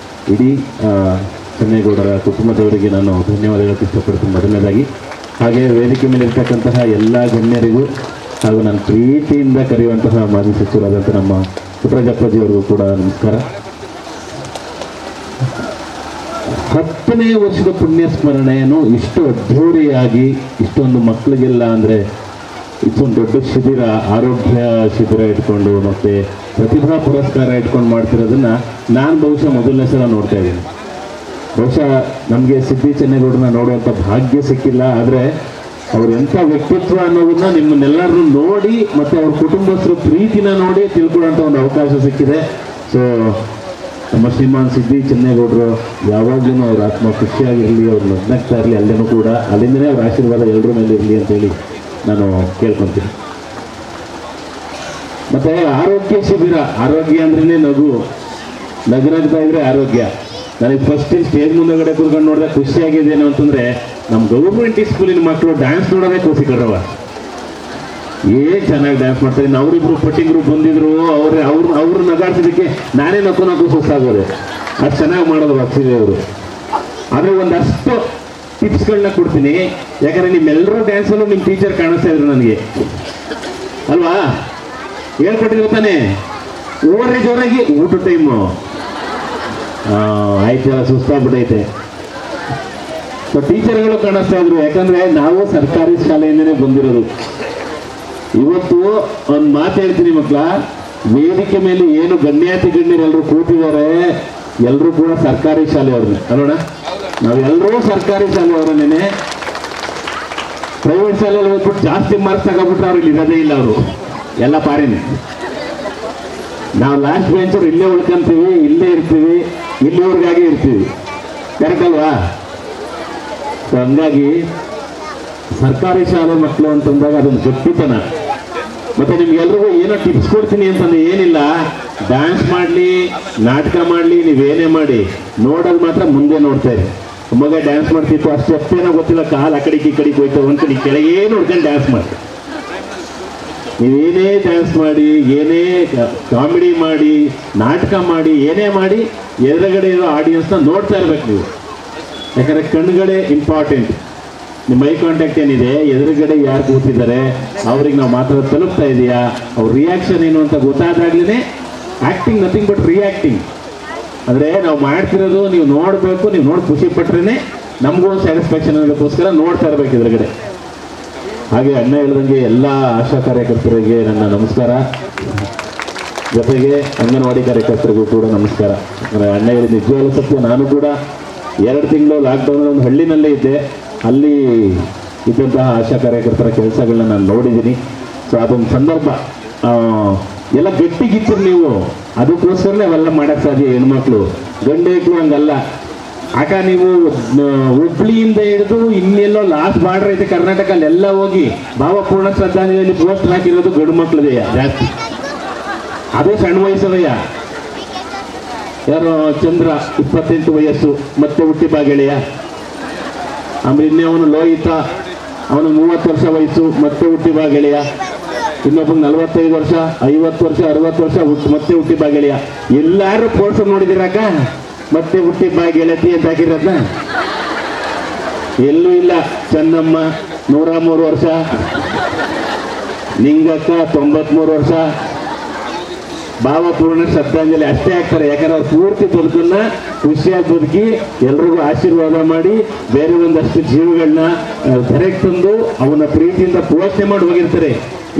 ಇಡೀ ಚೆನ್ನೇಗೌಡರ ಕುಟುಂಬದವರಿಗೆ ನಾನು ಧನ್ಯವಾದ ಹೇಳಕ್ಕೆ ಇಷ್ಟಪಡ್ತೀನಿ ಮೊದಲನೇದಾಗಿ. ಹಾಗೆ ವೇದಿಕೆ ಮೇಲೆ ಇರ್ತಕ್ಕಂತಹ ಎಲ್ಲ ಗಣ್ಯರಿಗೂ ಹಾಗೂ ನಾನು ಪ್ರೀತಿಯಿಂದ ಕರೆಯುವಂತಹ ಮಾಜಿ ಸಚಿವರಾದಂಥ ನಮ್ಮ ಪುಟ್ಟರಾಜಪ್ಪಜಿಯವರಿಗೂ ಕೂಡ ನಮಸ್ಕಾರ. 10ನೇ ವರ್ಷದ ಪುಣ್ಯಸ್ಮರಣೆಯನ್ನು ಇಷ್ಟು ಅದ್ಧೂರಿಯಾಗಿ ಇಷ್ಟೊಂದು ಮಕ್ಕಳಿಗೆಲ್ಲ ಅಂದರೆ ಇಷ್ಟೊಂದು ದೊಡ್ಡ ಶಿಬಿರ, ಆರೋಗ್ಯ ಶಿಬಿರ ಇಟ್ಕೊಂಡು ಮತ್ತು ಪ್ರತಿಭಾ ಪುರಸ್ಕಾರ ಇಟ್ಕೊಂಡು ಮಾಡ್ತಿರೋದನ್ನು ನಾನು ಬಹುಶಃ ಮೊದಲನೇ ಸಲ ನೋಡ್ತಾ ಇದ್ದೀನಿ. ಬಹುಶಃ ನಮಗೆ ಸಿದ್ದಿ ಚೆನ್ನೇಗೌಡರನ್ನ ನೋಡುವಂಥ ಭಾಗ್ಯ ಸಿಕ್ಕಿಲ್ಲ. ಆದರೆ ಅವ್ರು ಎಂಥ ವ್ಯಕ್ತಿತ್ವ ಅನ್ನೋದನ್ನ ನಿಮ್ಮನ್ನೆಲ್ಲರನ್ನೂ ನೋಡಿ ಮತ್ತು ಅವ್ರ ಕುಟುಂಬಸ್ಥರ ಪ್ರೀತಿನ ನೋಡಿ ತಿಳ್ಕೊಳ್ಳೋಂಥ ಒಂದು ಅವಕಾಶ ಸಿಕ್ಕಿದೆ. ಸೊ ನಮ್ಮ ಶ್ರೀಮಾನ್ ಸಿದ್ದಿ ಚೆನ್ನೇಗೌಡರು ಯಾವಾಗಲೂ ಅವ್ರ ಆತ್ಮ ಖುಷಿಯಾಗಿರಲಿ, ಅವ್ರು ನಗ್ನಗ್ತಾ ಇರಲಿ, ಅಲ್ಲೇನೂ ಕೂಡ ಅಲ್ಲಿಂದನೇ ಅವ್ರ ಆಶೀರ್ವಾದ ಎಲ್ಲರ ಮೇಲೆ ಇರಲಿ ಅಂತೇಳಿ ನಾನು ಕೇಳ್ಕೊತೀನಿ. ಮತ್ತು ಆರೋಗ್ಯ ಶಿಬಿರ, ಆರೋಗ್ಯ ಅಂದ್ರೇ ನಗು, ನಗ್ತಾ ಇದ್ರೆ ಆರೋಗ್ಯ. ನನಗೆ ಫಸ್ಟ್ ಸ್ಟೇಜ್ ಮುಂದಗಡೆ ಕೂತ್ಕೊಂಡು ನೋಡಿದ್ರೆ ಖುಷಿಯಾಗಿದ್ದೇನು ಅಂತಂದರೆ, ನಮ್ಮ ಗೌರ್ಮೆಂಟ್ ಸ್ಕೂಲಿನ ಮಕ್ಕಳು ಡ್ಯಾನ್ಸ್ ನೋಡೋದೇ ಖುಷಿ ಕಡ್ರವ. ಏನು ಚೆನ್ನಾಗಿ ಡ್ಯಾನ್ಸ್ ಮಾಡ್ತಾರೆ. ಇನ್ನು ಅವರಿಬ್ರು ಪಟ್ಟಿ ಗ್ರೂಪ್ ಬಂದಿದ್ರು, ಅವ್ರು ನಗಾಡ್ಸಿದ್ದಕ್ಕೆ ನಾನೇ ನಕ್ಕು ಸುಸ್ತಾಗೋದೆ. ಅದು ಚೆನ್ನಾಗಿ ಮಾಡೋದು ವಾಕ್ಸಿದೆ ಅವರು. ಆದರೆ ಒಂದಷ್ಟು ಟಿಪ್ಸ್ಗಳನ್ನ ಕೊಡ್ತೀನಿ. ಯಾಕಂದರೆ ನಿಮ್ಮೆಲ್ಲರೂ ಡ್ಯಾನ್ಸಲ್ಲೂ ನಿಮ್ಮ ಟೀಚರ್ ಕಾಣಿಸ್ತಾ ಇದ್ರು ನನಗೆ ಅಲ್ವಾ, ಹೇಳ್ಕೊಟ್ಟಿದ್ರು ತಾನೆ. ಓವರ್ ಜೋರಾಗಿ ಊಟ ಟೈಮು ಆಯ್ತಲ್ಲ, ಸುಸ್ತಾಗ್ಬಿಟ್ಟೈತೆ. ಸೊ ಟೀಚರ್ಗಳು ಕಾಣಿಸ್ತಾ ಇದ್ರು. ಯಾಕಂದರೆ ನಾವು ಸರ್ಕಾರಿ ಶಾಲೆಯಿಂದನೇ ಬಂದಿರೋದು. ಇವತ್ತು ಒಂದು ಮಾತು ಹೇಳ್ತೀನಿ ಮಕ್ಕಳ, ವೇದಿಕೆ ಮೇಲೆ ಏನು ಗಣ್ಯಾತಿ ಗಣ್ಯರೆಲ್ಲರೂ ಕೂತಿದ್ದಾರೆ, ಎಲ್ಲರೂ ಕೂಡ ಸರ್ಕಾರಿ ಶಾಲೆಯವ್ರನ್ನೇ ಅಲ್ಲೋಣ. ನಾವೆಲ್ಲರೂ ಸರ್ಕಾರಿ ಶಾಲೆಯವರನ್ನೇ. ಪ್ರೈವೇಟ್ ಶಾಲೆಯಲ್ಲಿ ಹೋಗ್ಬಿಟ್ಟು ಜಾಸ್ತಿ ಮಾರ್ಕ್ಸ್ ತಗೊಬಿಟ್ರೆ ಅವ್ರಿಗೆ ಇರೋದೇ ಇಲ್ಲ. ಅವರು ಎಲ್ಲ ಪಾರಿನೇ. ನಾವು ಲಾಸ್ಟ್ ಬೆಂಚರು ಇಲ್ಲೇ ಉಳ್ಕೊಂತೀವಿ, ಇಲ್ಲೇ ಇರ್ತೀವಿ, ಇಲ್ಲಿವರೆಗಾಗಿ ಇರ್ತೀವಿ. ಕರೆಕ್ಟ್ ಅಲ್ವಾ? ಸೊ ಹಂಗಾಗಿ ಸರ್ಕಾರಿ ಶಾಲೆ ಮಕ್ಕಳು ಅಂತಂದಾಗ ಅದೊಂದು ಗಟ್ಟಿತನ. ಮತ್ತು ನಿಮ್ಗೆಲ್ರಿಗೂ ಏನೋ ಟಿಪ್ಸ್ ಕೊಡ್ತೀನಿ ಅಂತಂದ್ರೆ ಏನಿಲ್ಲ, ಡ್ಯಾನ್ಸ್ ಮಾಡಲಿ, ನಾಟಕ ಮಾಡಲಿ, ನೀವೇನೇ ಮಾಡಿ ನೋಡೋದು ಮಾತ್ರ ಮುಂದೆ ನೋಡ್ತಾ ಇರಿ. ಮಗ ಡ್ಯಾನ್ಸ್ ಮಾಡ್ತಿತ್ತು, ಅಷ್ಟು ಎಷ್ಟೇನೋ ಗೊತ್ತಿಲ್ಲ, ಕಾಲು ಆ ಕಡೆಗೆ ಈ ಕಡೆಗೆ ಹೋಯ್ತು, ಒಂದು ಕಡೆ ಕೆಳಗೆ ನೋಡ್ಕೊಂಡು ಡ್ಯಾನ್ಸ್ ಮಾಡಿ. ನೀವೇನೇ ಡ್ಯಾನ್ಸ್ ಮಾಡಿ, ಏನೇ ಕಾಮಿಡಿ ಮಾಡಿ, ನಾಟಕ ಮಾಡಿ, ಏನೇ ಮಾಡಿ, ಎದುರುಗಡೆ ಇರೋ ಆಡಿಯನ್ಸ್ನ ನೋಡ್ತಾ ಇರ್ಬೇಕು ನೀವು. ಯಾಕಂದರೆ ಕಣ್ಣುಗಳೇ ಇಂಪಾರ್ಟೆಂಟ್. ನಿಮ್ಮ ಐ ಕಾಂಟ್ಯಾಕ್ಟ್ ಏನಿದೆ, ಎದುರುಗಡೆ ಯಾರು ಕೂತಿದ್ದಾರೆ, ಅವ್ರಿಗೆ ನಾವು ಮಾತಾಡೋದು ತಲುಪ್ತಾ ಇದೆಯಾ, ಅವ್ರ ರಿಯಾಕ್ಷನ್ ಏನು ಅಂತ ಗೊತ್ತಾದಾಗ್ಲೇ ಆ್ಯಕ್ಟಿಂಗ್, ನಥಿಂಗ್ ಬಟ್ ರಿಯಾಕ್ಟಿಂಗ್. ಅಂದರೆ ನಾವು ಮಾಡ್ತಿರೋದು ನೀವು ನೋಡಬೇಕು, ನೀವು ನೋಡಿ ಖುಷಿ ಪಟ್ರೇ ನಮಗೂ ಸ್ಯಾಟಿಸ್ಫ್ಯಾಕ್ಷನ್ ಅನ್ನೋದಕ್ಕೋಸ್ಕರ ನೋಡ್ತಾ ಇರಬೇಕು ಎದುರುಗಡೆ. ಹಾಗೆ ಅಣ್ಣ ಹೇಳ್ದಂಗೆ ಎಲ್ಲ ಆಶಾ ಕಾರ್ಯಕರ್ತರಿಗೆ ನನ್ನ ನಮಸ್ಕಾರ. ಜೊತೆಗೆ ಅಂಗನವಾಡಿ ಕಾರ್ಯಕರ್ತರಿಗೂ ಕೂಡ ನಮಸ್ಕಾರ. ಅಂದರೆ ಅಣ್ಣ ಹೇಳಿದ ನಿಜವಾಗ್ಲೂ ಸತ್ಯ. ನಾನು ಕೂಡ 2 ತಿಂಗಳು ಲಾಕ್ಡೌನಲ್ಲಿ ಒಂದು ಹಳ್ಳಿನಲ್ಲೇ ಇದ್ದೆ. ಅಲ್ಲಿ ಇದ್ದಂತಹ ಆಶಾ ಕಾರ್ಯಕರ್ತರ ಕೆಲಸಗಳನ್ನ ನಾನು ನೋಡಿದ್ದೀನಿ. ಸೊ ಅದೊಂದು ಸಂದರ್ಭ. ಎಲ್ಲ ಗಟ್ಟಿಗಿಚ್ಚರು ನೀವು, ಅದಕ್ಕೋಸ್ಕರನೇ ಅವೆಲ್ಲ ಮಾಡೋಕ್ಕೆ ಸಾಧ್ಯ. ಹೆಣ್ಮಕ್ಳು ಗಂಡು ಹೆಣ್ಣು ಹಂಗಲ್ಲ. ಆಗ ನೀವು ಹುಬ್ಳಿಯಿಂದ ಹಿಡಿದು ಇನ್ನೆಲ್ಲೋ ಲಾಸ್ಟ್ ಬಾರ್ಡರ್ ಐತೆ ಕರ್ನಾಟಕ ಅಲ್ಲೆಲ್ಲ ಹೋಗಿ ಭಾವಪೂರ್ಣ ಶ್ರದ್ಧಾಂಜಲಿ ಪೋಸ್ಟರ್ ಹಾಕಿರೋದು ಗಂಡು ಮಕ್ಕಳದೆಯ ಜಾಸ್ತಿ. ಅದೇ ಸಣ್ಣ ವಯಸ್ಸದಯ್ಯ. ಯಾರು ಚಂದ್ರ 28 ವಯಸ್ಸು ಮತ್ತೆ ಹುಟ್ಟಿ ಬಾ ಗೆಳೆಯ. ಆಮೇಲೆ ಇನ್ನೇ ಅವನು ಲೋಹಿತ, ಅವನು 30 ವರ್ಷ ವಯಸ್ಸು ಮತ್ತೆ ಹುಟ್ಟಿ ಬಾ ಗೆಳೆಯ. ಇನ್ನೊಬ್ಬ 45 ವರ್ಷ, 50 ವರ್ಷ, 60 ವರ್ಷ ಮತ್ತೆ ಹುಟ್ಟಿ ಬಾ ಗೆಳೆಯ. ಎಲ್ಲಾರು ಪೋಸ್ಟರ್ ನೋಡಿದಿರಾಕ ಮತ್ತೆ ಹುಟ್ಟಿ ಬಾ ಗೆಳತಿ ಅಂತ ಹಾಕಿರೋದ್ನ ಎಲ್ಲೂ ಇಲ್ಲ. ಚೆನ್ನಮ್ಮ 103 ವರ್ಷ, ನಿಂಗಕ್ಕ 93 ವರ್ಷ, ಭಾವಪೂರ್ಣ ಶ್ರದ್ಧಾಂಜಲಿ ಅಷ್ಟೇ ಆಗ್ತಾರೆ. ಯಾಕಂದ್ರೆ ಅವ್ರು ಪೂರ್ತಿ ಬದುಕನ್ನ ಖುಷಿಯಾಗಿ ಬದುಕಿ ಎಲ್ರಿಗೂ ಆಶೀರ್ವಾದ ಮಾಡಿ ಬೇರೆ ಒಂದಷ್ಟು ಜೀವಗಳನ್ನ ಧರೆಗೆ ತಂದು ಅವನ ಪ್ರೀತಿಯಿಂದ ಪೋಷಣೆ ಮಾಡಿ ಹೋಗಿರ್ತಾರೆ.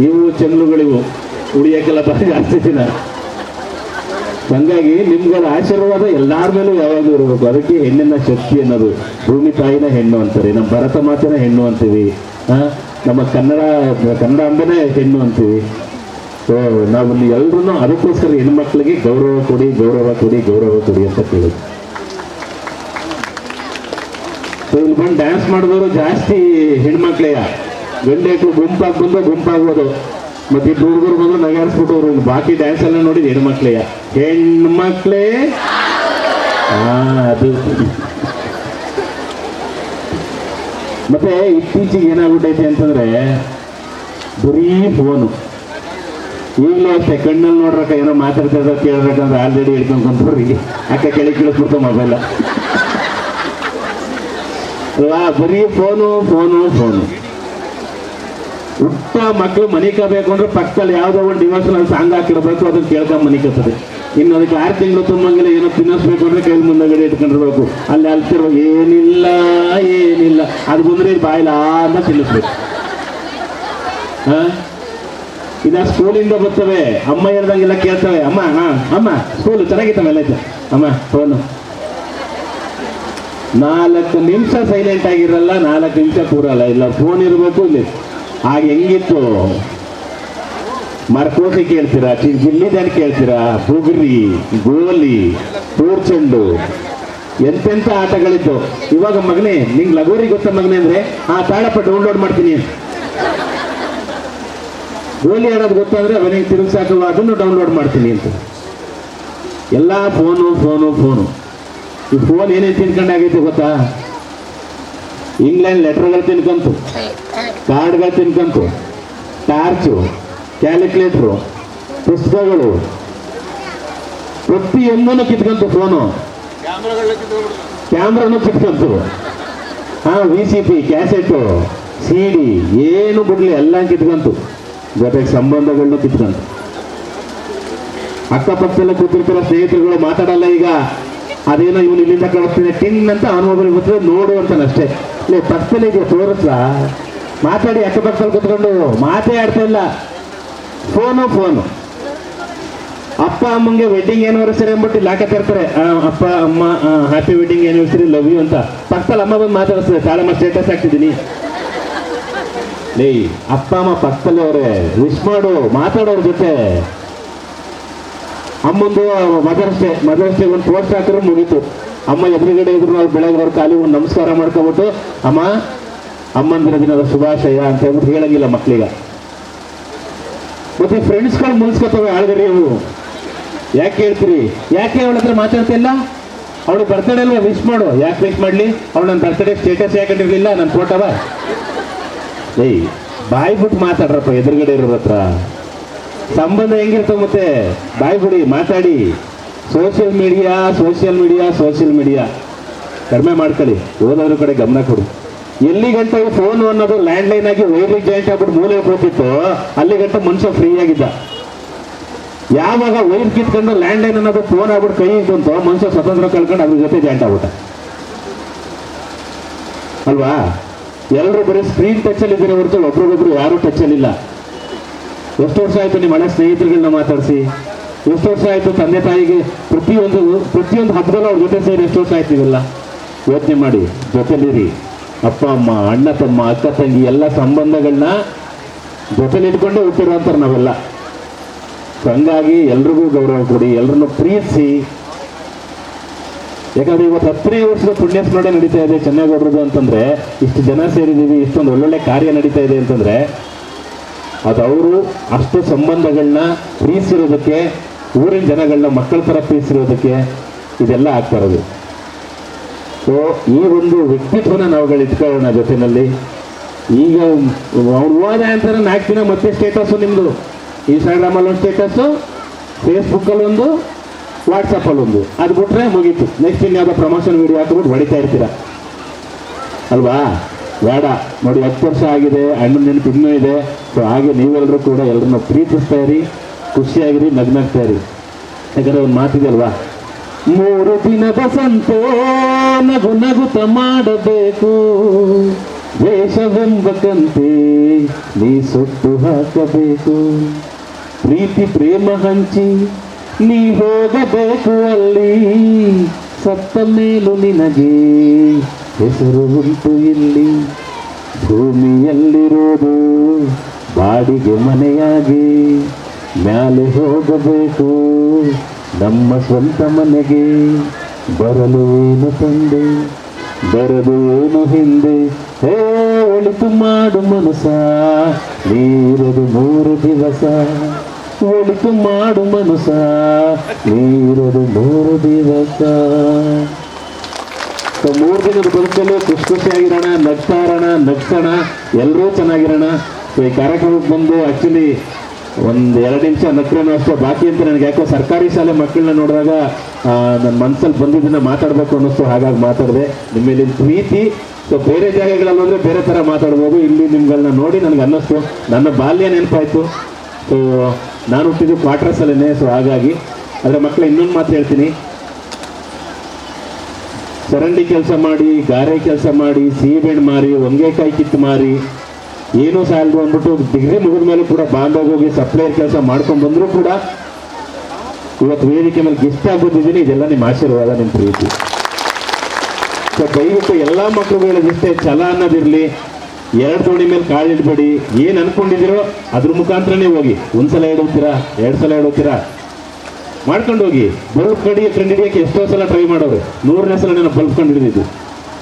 ಇವು ಚೆಂಗ್ಳುಗಳಿವು ಉಳಿಯಕ್ಕೆಲ್ಲ ಬರೀ ಜಾಸ್ತಿ ದಿನ. ಹಂಗಾಗಿ ನಿಮ್ಗಳ ಆಶೀರ್ವಾದ ಎಲ್ಲಾರ ಮೇಲೂ ಯಾವಾಗಲೂ ಇರಬೇಕು. ಅದಕ್ಕೆ ಹೆಣ್ಣಿನ ಶಕ್ತಿ ಅನ್ನೋದು. ಭೂಮಿ ತಾಯಿನ ಹೆಣ್ಣು ಅಂತಾರೆ, ನಮ್ಮ ಭರತ ಮಾತಿನ ಹೆಣ್ಣು ಅಂತೀವಿ, ನಮ್ಮ ಕನ್ನಡ ಅಂಬೆನೇ ಹೆಣ್ಣು ಅಂತೀವಿ. ಸೊ ನಾವು ಎಲ್ರೂ ಅದಕ್ಕೋಸ್ಕರ ಹೆಣ್ಮಕ್ಳಿಗೆ ಗೌರವ ಕೊಡಿ, ಗೌರವ ಕೊಡಿ, ಗೌರವ ಕೊಡಿ ಅಂತ ಕೇಳಿದ್ವಿ. ಸೊ ಇಲ್ಲಿ ಬಂದು ಡ್ಯಾನ್ಸ್ ಮಾಡಿದವರು ಜಾಸ್ತಿ ಹೆಣ್ಮಕ್ಳೆಯ. ಗಂಡೆಕ್ಳು ಗುಂಪಾಗ್ಬೋದು, ಮತ್ತೆ ಈ ಹುಡುಗರು ಬಂದ್ರು ನಗಾರಿಸ್ಬಿಟ್ಟವ್ರು. ಬಾಕಿ ಡ್ಯಾನ್ಸ್ ಎಲ್ಲ ನೋಡಿದ್ ಹೆಣ್ಮಕ್ಳೆಯ. ಹೆಣ್ಮಕ್ಳೇ ಅದು. ಮತ್ತೆ ಇತ್ತೀಚೆಗೆ ಏನಾಗ್ಬಿಟ್ಟೈತೆ ಅಂತಂದ್ರೆ ಬರೀ ಫೋನು. ಈಗಲೂ ಅಷ್ಟೇ ಕಣ್ಣಲ್ಲಿ ನೋಡ್ರಕ್ಕ ಏನೋ ಮಾತಾಡ್ತಾ ಇರೋ ಕೇಳ್ಬೇಕಂದ್ರೆ ಆಲ್ರೆಡಿ ಹಿಡ್ಕೊಂಡು ಕುಂತ್ರಿ ಅಕ್ಕ ಕೆಳಗೆ ಕಳಿಸ್ಬಿಡ್ತು ಮೊಬೈಲ್ ಅಲ್ವಾ. ಬರೀ ಫೋನು ಫೋನು ಫೋನು. ಹುಟ್ಟ ಮಕ್ಕಳು ಮನಿಕಬೇಕು ಅಂದ್ರೆ ಪಕ್ಕದಲ್ಲಿ ಯಾವುದೋ ಒಂದು ಡಿವೋಷನಲ್ ಸಾಂಗ್ ಹಾಕಿರ್ಬೇಕು, ಅದನ್ನ ಕೇಳ್ಕೊಂಡ್ ಮನಿಕತ್ತದೆ. ಇನ್ನು ಅದಕ್ಕೆ 6 ತಿಂಗಳು ತುಂಬಂಗಿಲ್ಲ, ಏನೋ ತಿನ್ನಿಸ್ಬೇಕು ಅಂದ್ರೆ ಕೈ ಮುಂದಗಡೆ ಇಟ್ಕೊಂಡಿರ್ಬೇಕು. ಅಲ್ಲಿ ಅಲ್ತಿರೋ ಏನಿಲ್ಲ ಅದು ಬಂದ್ರೆ ಬಾಯಿಲ ಅಂತ ತಿನ್ನಿಸ್ಬೇಕು. ಇದ ಸ್ಕೂಲಿಂದ ಬರ್ತವೆ, ಅಮ್ಮ ಹೇಳ್ದಂಗೆಲ್ಲ ಕೇಳ್ತವೆ. ಅಮ್ಮ ಸ್ಕೂಲು ಚೆನ್ನಾಗಿತ್ತವೆಲ್ಲ ಐತೆ, ಅಮ್ಮ ಫೋನು. 4 ನಿಮಿಷ ಸೈಲೆಂಟ್ ಆಗಿರಲ್ಲ, 4 ನಿಮಿಷ ಕೂರಲ್ಲ, ಇಲ್ಲ ಫೋನ್ ಇರಬೇಕು ಇಲ್ಲಿ. ಆಗ ಹೆಂಗಿತ್ತು, ಮರ್ಕೋಸಿ ಕೇಳ್ತೀರಾ, ಗಿಲ್ಲಿ ದಾಂಡ್ ಕೇಳ್ತೀರಾ, ಬುಗುರಿ, ಗೋಲಿ, ಚೆಂಡು, ಎಂತೆಂಥ ಆಟಗಳಿತ್ತು. ಇವಾಗ ಮಗನೇ ನಿಂಗೆ ಲಗೋರಿ ಗೊತ್ತ ಮಗನೇ ಅಂದ್ರೆ ತಾಳಪ್ಪ ಡೌನ್ಲೋಡ್ ಮಾಡ್ತೀನಿ. ಗೋಲಿ ಆಡೋದು ಗೊತ್ತಾದ್ರೆ ಅವನಿಗೆ ತಿರುಗಿಸಾಕುವ ಅದನ್ನು ಡೌನ್ಲೋಡ್ ಮಾಡ್ತೀನಿ ಅಂತ. ಎಲ್ಲ ಫೋನು ಫೋನು ಫೋನು. ಈ ಫೋನ್ ಏನೇನು ತಿನ್ಕೊಂಡಾಗೈತೆ ಗೊತ್ತಾ? ಇಂಗ್ಲೆಂಡ್ ಲೆಟರ್ಗಳು ತಿನ್ಕಂತು, ಕಾರ್ಡ್ಗಳು ತಿನ್ಕಂತು, ಟಾರ್ಚು, ಕ್ಯಾಲ್ಕುಲೇಟ್ರು, ಪುಸ್ತಕಗಳು, ಪ್ರತಿಯೊಂದನ್ನು ಕಿತ್ಕಂತು ಫೋನು. ಕ್ಯಾಮ್ರಾನು ಕಿತ್ಕಂತು. VCP, ಕ್ಯಾಸೆಟು, CD ಏನು ಬಿಡ್ಲಿ ಎಲ್ಲ ಕಿತ್ಕಂತು. ಜೊತೆಗೆ ಸಂಬಂಧಗಳನ್ನ ಕಿತ್ಕಂತು. ಅಕ್ಕಪಕ್ಕದಲ್ಲೇ ಕೂತಿರ್ತಾರ ಸ್ನೇಹಿತರುಗಳು, ಮಾತಾಡಲ್ಲ. ಈಗ ಅದೇನೋ ಇವನು ಇಲ್ಲಿಂದ ಕಳಿಸ್ತೀನಿ ಟಿನ್ ಅಂತ ಅನುಭವ ಗೊತ್ತಿದೆ, ನೋಡು ಅಂತಾನಷ್ಟೇ. ಇಲ್ಲ ಪಕ್ಕದಲ್ಲಿ ಇದೆಯಾ ತೋರಿಸ್ಲ, ಮಾತಾಡಿ. ಅಕ್ಕಪಕ್ಕದಲ್ಲಿ ಕೂತ್ಕೊಂಡು ಮಾತೇ ಆಡ್ತಾ ಇಲ್ಲ, ಫೋನು ಫೋನು. ಅಪ್ಪ ಅಮ್ಮಂಗೆ ವೆಡ್ಡಿಂಗ್ ಆನಿವರ್ಸರಿ ಅಂದ್ಬಿಟ್ಟು ಇಲ್ಲಿ ಹಾಕತ್ತಿರ್ತಾರೆ. ಅಪ್ಪ ಅಮ್ಮ happy wedding anniversary, love you ಅಂತ. ಪಕ್ಕದಲ್ಲಿ ಅಮ್ಮ ಬಂದು ಮಾತಾಡಿಸ್ತದೆ, ತಾಳಮ್ಮ ಸ್ಟೇಟಸ್ ಹಾಕ್ತಿದ್ದೀನಿ. ಲೇ ಅಪ್ಪ ಅಮ್ಮ ಪಕ್ಕದಲ್ಲಿ ಅವರೇ, ವಿಶ್ ಮಾಡು, ಮಾತಾಡೋರ ಜೊತೆ. ಅಮ್ಮಂದು ಮದರ್ಸ್ ಡೇ ಒಂದು ಪೋಸ್ಟ್ ಹಾಕಿದ್ರೆ ಮುಗೀತು. ಅಮ್ಮ ಎದುರುಗಡೆ ಇದ್ರು ಅವ್ರು ಬೆಳಗ್ಗೆ ಅವ್ರ ಕಾಲಿ ಒಂದು ನಮಸ್ಕಾರ ಮಾಡ್ಕೊಬಿಟ್ಟು ಅಮ್ಮಂದಿರ ದಿನದ ಶುಭಾಶಯ ಅಂತ ಹೇಳ್ಬಿಟ್ಟು ಹೇಳಂಗಿಲ್ಲ ಮಕ್ಳಿಗ. ಮತ್ತೆ ಫ್ರೆಂಡ್ಸ್ಗಳು ಮುಗಿಸ್ಕೊತವೆ ಆಳ್ಗರಿ ಅವು. ಯಾಕೆ ಹೇಳ್ತೀರಿ, ಯಾಕೆ ಅವಳ ಹತ್ರ ಮಾತಾಡ್ತಾ ಇಲ್ಲ? ಅವಳು ಬರ್ತಡೇ ಅಲ್ವಾ, ವಿಶ್ ಮಾಡು. ಯಾಕೆ ವಿಶ್ ಮಾಡಲಿ? ಅವಳು ನನ್ನ ಬರ್ತಡೇ ಸ್ಟೇಟಸ್ ಯಾಕೊಂಡಿರ್ಲಿಲ್ಲ, ನನ್ನ ಫೋಟೋವ. ಬಾಯಿ ಬಿಟ್ಟು ಮಾತಾಡ್ರಪ್ಪ ಎದುರುಗಡೆ ಇರೋರ ಹತ್ರ. ಸಂಬಂಧ ಹೆಂಗಿರ್ತಾವ ಮತ್ತೆ? ಬಾಯಿ ಬಿಡಿ, ಮಾತಾಡಿ. ಸೋಷಿಯಲ್ ಮೀಡಿಯಾ ಕಡಿಮೆ ಮಾಡ್ಕೊಳ್ಳಿ. ಓದೋದ್ರ ಕಡೆ ಗಮನ ಕೊಡಿ. ಎಲ್ಲಿ ಗಂಟ ಫೋನು ಅನ್ನೋದು ಲ್ಯಾಂಡ್ ಲೈನ್ ಆಗಿ ವೈರಿಗೆ ಜಾಯಿಂಟ್ ಆಗ್ಬಿಟ್ಟು ಮೂಲೆ ಹೋಗ್ತಿತ್ತು, ಅಲ್ಲಿ ಗಂಟ ಮನುಷ್ಯ ಫ್ರೀ ಆಗಿದ್ದ. ಯಾವಾಗ ವೈರ್ ಕಿತ್ಕೊಂಡು ಲ್ಯಾಂಡ್ ಲೈನ್ ಅನ್ನೋದು ಫೋನ್ ಆಗ್ಬಿಟ್ಟು ಕೈ ಬಂತು, ಮನುಷ್ಯ ಸ್ವತಂತ್ರ ಕಳ್ಕೊಂಡು ಅದ್ರ ಜೊತೆ ಜಾಯಿಂಟ್ ಆಗ್ಬಿಟ್ಟ ಅಲ್ವಾ? ಎಲ್ಲರೂ ಬರೀ ಸ್ಕ್ರೀನ್ ಟಚಲ್ಲಿ ಇದ್ದೀರ ಹೊರತು ಒಬ್ರಿಗೊಬ್ರು ಯಾರೂ ಟಚಲ್ಲಿಲ್ಲ. ಎಷ್ಟು ವರ್ಷ ಆಯ್ತು ನಿಮ್ಮ ಹಳೆ ಸ್ನೇಹಿತರುಗಳನ್ನ ಮಾತಾಡಿಸಿ? ಎಷ್ಟು ವರ್ಷ ಆಯ್ತು ತಂದೆ ತಾಯಿಗೆ ಪ್ರತಿಯೊಂದು ಹಬ್ಬದಲ್ಲೂ ಅವ್ರ ಜೊತೆ ಸೇರಿ ಎಷ್ಟು ವರ್ಷ ಆಯ್ತಿವಲ್ಲ? ಯೋಚನೆ ಮಾಡಿ. ಜೊತೆಲಿರಿ. ಅಪ್ಪ ಅಮ್ಮ, ಅಣ್ಣ ತಮ್ಮ, ಅಕ್ಕ ತಂಗಿ ಎಲ್ಲ ಸಂಬಂಧಗಳನ್ನ ಜೊತೆಲಿ ಇಟ್ಕೊಂಡೇ ಹುಟ್ಟಿರುವಂತಾರೆ ನಾವೆಲ್ಲ. ಹಂಗಾಗಿ ಎಲ್ರಿಗೂ ಗೌರವ ಕೊಡಿ, ಎಲ್ಲರನ್ನು ಪ್ರೀತಿಸಿ. ಯಾಕಂದ್ರೆ ಇವತ್ತು 10ನೇ ವರ್ಷದ ಪುಣ್ಯ ಸ್ಮರಣೆ ನಡೀತಾ ಇದೆ ಚೆನ್ನೇಗೌಡರದು ಅಂತಂದ್ರೆ, ಇಷ್ಟು ಜನ ಸೇರಿದ್ದೀವಿ, ಇಷ್ಟೊಂದು ಒಳ್ಳೊಳ್ಳೆ ಕಾರ್ಯ ನಡೀತಾ ಇದೆ ಅಂತಂದ್ರೆ ಅದು ಅವರು ಅಷ್ಟು ಸಂಬಂಧಗಳನ್ನ ಪ್ರೀತಿಸಿರೋದಕ್ಕೆ, ಊರಿನ ಜನಗಳನ್ನ ಮಕ್ಕಳ ಥರ ಪ್ರೀತಿಸಿರೋದಕ್ಕೆ ಇದೆಲ್ಲ ಆಗ್ತಾ ಇರೋದು. ಸೊ ಈ ಒಂದು ವ್ಯಕ್ತಿತ್ವನ ನಾವುಗಳು ಇಟ್ಕೊಳ್ಳೋಣ ಜೊತೆಯಲ್ಲಿ. ಈಗ ಅವ್ರು ಹೋದ ಅಂತಾರೆ 4 ದಿನ ಮತ್ತೆ ಸ್ಟೇಟಸ್ಸು ನಿಮ್ಮದು, ಇನ್ಸ್ಟಾಗ್ರಾಮಲ್ಲಿ ಒಂದು ಸ್ಟೇಟಸ್ಸು, ಫೇಸ್ಬುಕ್ಕಲ್ಲಿ ಒಂದು, ವಾಟ್ಸಪ್ಪಲ್ಲಿ ಒಂದು, ಅದು ಬಿಟ್ರೆ ಮುಗೀತು. ನೆಕ್ಸ್ಟ್ ಇನ್ಯಾವುದೋ ಪ್ರಮೋಷನ್ ವೀಡಿಯೋ ಹಾಕಿಬಿಟ್ಟು ಹೊಡಿತಾ ಇರ್ತೀರ ಅಲ್ವಾ? ಬೇಡ ನೋಡಿ, 10 ವರ್ಷ ಆಗಿದೆ, ಅಣ್ಣನ ನೆನಪು ಇನ್ನೂ ಇದೆ. ಸೊ ಹಾಗೆ ನೀವೆಲ್ಲರೂ ಕೂಡ ಎಲ್ಲರನ್ನ ಪ್ರೀತಿಸ್ತಾ ಇರಿ, ಖುಷಿಯಾಗಿರಿ, ನಗ್ನಾಗ್ತಾ ಇರಿ. ಯಾಕಂದರೆ ಒಂದು ಮಾತಿದೆ ಅಲ್ವಾ, 3 ದಿನದ ಸಂತೆ ನಗು ನಗುತ್ತ ಮಾಡಬೇಕು, ವೇಷವೆಂಬ ಕಂತೆ ನೀ ಸುಟ್ಟು ಹಾಕಬೇಕು, ಪ್ರೀತಿ ಪ್ರೇಮ ಹಂಚಿ ನೀ ಹೋಗಬೇಕು ಅಲ್ಲಿ, ಸತ್ತ ಮೇಲೂ ನಿನಗೆ ಹೆಸರು ಉಂಟು ಇಲ್ಲಿ, ಭೂಮಿಯಲ್ಲಿರೋದು ಬಾಡಿಗೆ ಮನೆಯಾಗಿ, ಮ್ಯಾಲೆ ಹೋಗಬೇಕು ನಮ್ಮ ಸ್ವಂತ ಮನೆಗೆ, ಬರಲು ಏನು ತಂದೆ ಬರದು ಏನು ಹಿಂದೆ, ಹೇ ಒಳಿತು ಮಾಡು ಮನಸ ನೀರದು 3 ದಿವಸ, ಒಳಿತು ಮಾಡು ಮನಸ ನೀರದು 3 ದಿವಸ. 3 ದಿನದ ಬದುಕಲ್ಲಿ ಖುಷಿಯಾಗಿರೋಣ, ನಗ್ತಾ ಇರೋಣ, ನಗ್ಸೋಣ, ಎಲ್ಲರೂ ಚೆನ್ನಾಗಿರೋಣ. ಸೊ ಈ ಕಾರ್ಯಕ್ರಮಕ್ಕೆ ಬಂದು ಆ್ಯಕ್ಚುಲಿ 1-2 ನಿಮಿಷ ನಕ್ರೇನೋ ಅಷ್ಟೇ ಬಾಕಿ ಅಂತ ನನಗೆ ಯಾಕೋ ಸರ್ಕಾರಿ ಶಾಲೆ ಮಕ್ಕಳನ್ನ ನೋಡಿದಾಗ ನನ್ನ ಮನಸ್ಸಲ್ಲಿ ಬಂದಿದ್ದನ್ನು ಮಾತಾಡಬೇಕು ಅನ್ನಿಸ್ತು, ಹಾಗಾಗಿ ಮಾತಾಡಿದೆ. ನಿಮ್ಮ ಮೇಲಿನ ಪ್ರೀತಿ. ಸೊ ಬೇರೆ ಜಾಗಗಳಲ್ಲಿ ಹೋದರೆ ಬೇರೆ ಥರ ಮಾತಾಡ್ಬೋದು, ಇಲ್ಲಿ ನಿಮ್ಗಳನ್ನ ನೋಡಿ ನನಗೆ ಅನ್ನಿಸ್ತು, ನನ್ನ ಬಾಲ್ಯ ನೆನಪಾಯಿತು. ಸೊ ನಾನು ಹುಟ್ಟಿದ್ದು ಕ್ವಾರ್ಟರ್ಸಲ್ಲೇ. ಸೊ ಹಾಗಾಗಿ ಆದರೆ ಮಕ್ಕಳು ಇನ್ನೊಂದು ಮಾತು ಹೇಳ್ತೀನಿ, ಚರಂಡಿ ಕೆಲಸ ಮಾಡಿ, ಗಾರೆ ಕೆಲಸ ಮಾಡಿ, ಸೀಬೆಹಣ್ಣು ಮಾರಿ, ಹೊಂಗೆಕಾಯಿ ಕಿತ್ತು ಮಾರಿ, ಏನೂ ಸಾಲದು ಅಂದ್ಬಿಟ್ಟು ಡಿಗ್ರಿ ಮುಗಿದ ಮೇಲೆ ಕೂಡ ಬಾಂಬೆಗೆ ಹೋಗಿ ಸಪ್ಲೈಯರ್ ಕೆಲಸ ಮಾಡ್ಕೊಂಡು ಬಂದರೂ ಕೂಡ ಇವತ್ತು ವೇದಿಕೆ ಮೇಲೆ ಗೆಸ್ಟ್ ಆಗೋದಿದ್ದೀನಿ. ಇದೆಲ್ಲ ನಿಮ್ಮ ಆಶೀರ್ವಾದ, ನಿಮ್ಮ ಪ್ರೀತಿ. ಸೊ ದಯವಿಟ್ಟು ಎಲ್ಲ ಮಕ್ಕಳುಗಳು ಇಷ್ಟೇ, ಛಲ ಅನ್ನೋದಿರಲಿ, 2 ದೋಣಿ ಮೇಲೆ ಕಾಲಿಡಬೇಡಿ. ಏನು ಅನ್ಕೊಂಡಿದ್ದೀರೋ ಅದ್ರ ಮುಖಾಂತರನೇ ಹೋಗಿ. 1 ಸಲ ಇಡೋತೀರಾ, 2 ಸಲ ಇಡೋತೀರಾ, ಮಾಡ್ಕೊಂಡು ಹೋಗಿ. ಬಲ್ಬ್ ಕಂಡಿಡಿಯೋಕ್ಕೆ ಎಷ್ಟೋ ಸಲ ಟ್ರೈ ಮಾಡೋರು, 100ನೇ ಸಲ ನಾನು ಬಲ್ಬ್ ಕಂಡು ಹಿಡಿದಿದ್ದು.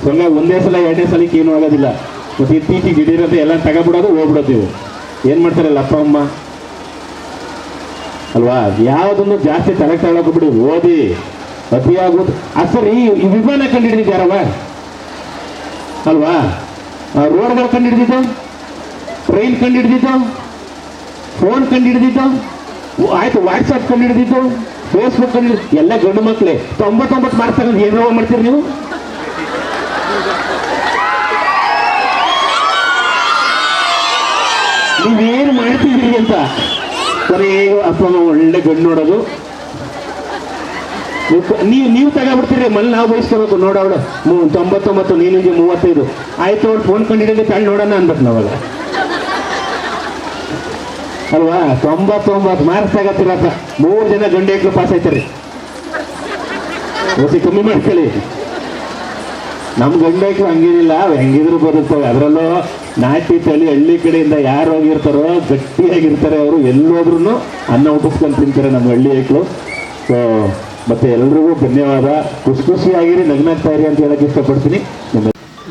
ಸೊ ಹಂಗಾಗಿ 1ನೇ ಸಲ 2ನೇ ಸಲಕ್ಕೆ ಏನೂ ಆಗೋದಿಲ್ಲ. ಮತ್ತು ಇತ್ತೀಚೆಗೆ ದಿಢೀರಂತೆ ಎಲ್ಲ ತಗೊಬಿಡೋದು, ಹೋಗ್ಬಿಡೋದು. ನೀವು ಏನು ಮಾಡ್ತಾರಲ್ಲ ಅಪ್ಪ ಅಮ್ಮ ಅಲ್ವಾ? ಯಾವುದನ್ನು ಜಾಸ್ತಿ ತಲೆ ತಗೊಳಕೋಬಿಡಿ, ಓದಿ ಅತಿಯಾಗೋದು. ಸರಿ, ಈ ವಿಮಾನ ಕಂಡುಹಿಡಿದಿದ್ದಾರವ ಅಲ್ವಾ? ರೋಡ್ಗಳು ಕಂಡುಹಿಡಿದಿದ್ದು, ಟ್ರೈನ್ ಕಂಡುಹಿಡಿದಿದ್ದು, ಫೋನ್ ಕಂಡುಹಿಡಿದಿದ್ದು, ಆಯ್ತು ವಾಟ್ಸಪ್ ಕಂಡುಹಿಡಿದಿದ್ದು, ಫೇಸ್ಬುಕ್ ಕಂಡು, ಎಲ್ಲ ಗಂಡು ಮಕ್ಕಳೇ. 99 ಮಾರ್ಕ್ಸ್ ತಗೊಂಡು ಏನೋ ಮಾಡ್ತೀರಿ ನೀವು? ನೀವೇನು ಮಾಡ್ತಿದ್ದೀರಿ ಅಂತ ಕೊನೆಗೂ ಅಪ್ಪ ಅಮ್ಮ ಒಳ್ಳೆ ಗಂಡು ನೋಡೋದು, ನೀವು ತಗೊಬಿಡ್ತೀರಿ. ಮಲ್ಲಿ ನಾವು ಬಯಸ್ಕೋಬೇಕು, ನೋಡವಳು 99, ನೀನಿಗೆ 35, ಆಯ್ತು ಅವಳು ಫೋನ್ ಕಂಡಿಡಿದ್ರೆ ತಳ್ಳಿ ನೋಡೋಣ ಅನ್ಬೇಕು ನಾವಾಗ ಅಲ್ವಾ? 99 ಮಾರ್ಕ್ಸ್ ತಗತ್ತಿರಪ್ಪ, 3 ಜನ ಗಂಡು ಹೆಕ್ಳು ಪಾಸ್ ಆಯ್ತಾರೆ. ಓಸಿ ಕಮ್ಮಿ ಮಾಡ್ಕೊಳ್ಳಿ. ನಮ್ಮ ಗಂಡು ಹೆಕ್ಳು ಹಂಗೇನಿಲ್ಲ, ಹೆಂಗಿದ್ರು ಬರುತ್ತವೆ. ಅದರಲ್ಲೂ ನಾಟಿ ತಳಿ ಹಳ್ಳಿ ಕಡೆಯಿಂದ ಯಾರು ಹೋಗಿರ್ತಾರೋ ಗಟ್ಟಿಯಾಗಿರ್ತಾರೆ ಅವರು, ಎಲ್ಲೋದ್ರೂ ಅನ್ನ ಉಟ್ಟಿಸ್ಕೊಂಡು ತಿಂತಾರೆ ನಮ್ಮ ಹಳ್ಳಿ ಹೆಕ್ಳು. ಸೊ ಮತ್ತೆ ಎಲ್ರಿಗೂ ಧನ್ಯವಾದ. ಖುಷಿಯಾಗಿರಿ, ನಗ್ನಾಗ್ತಾ ಇರಿ ಅಂತ ಹೇಳಕ್ಕೆ ಇಷ್ಟಪಡ್ತೀನಿ.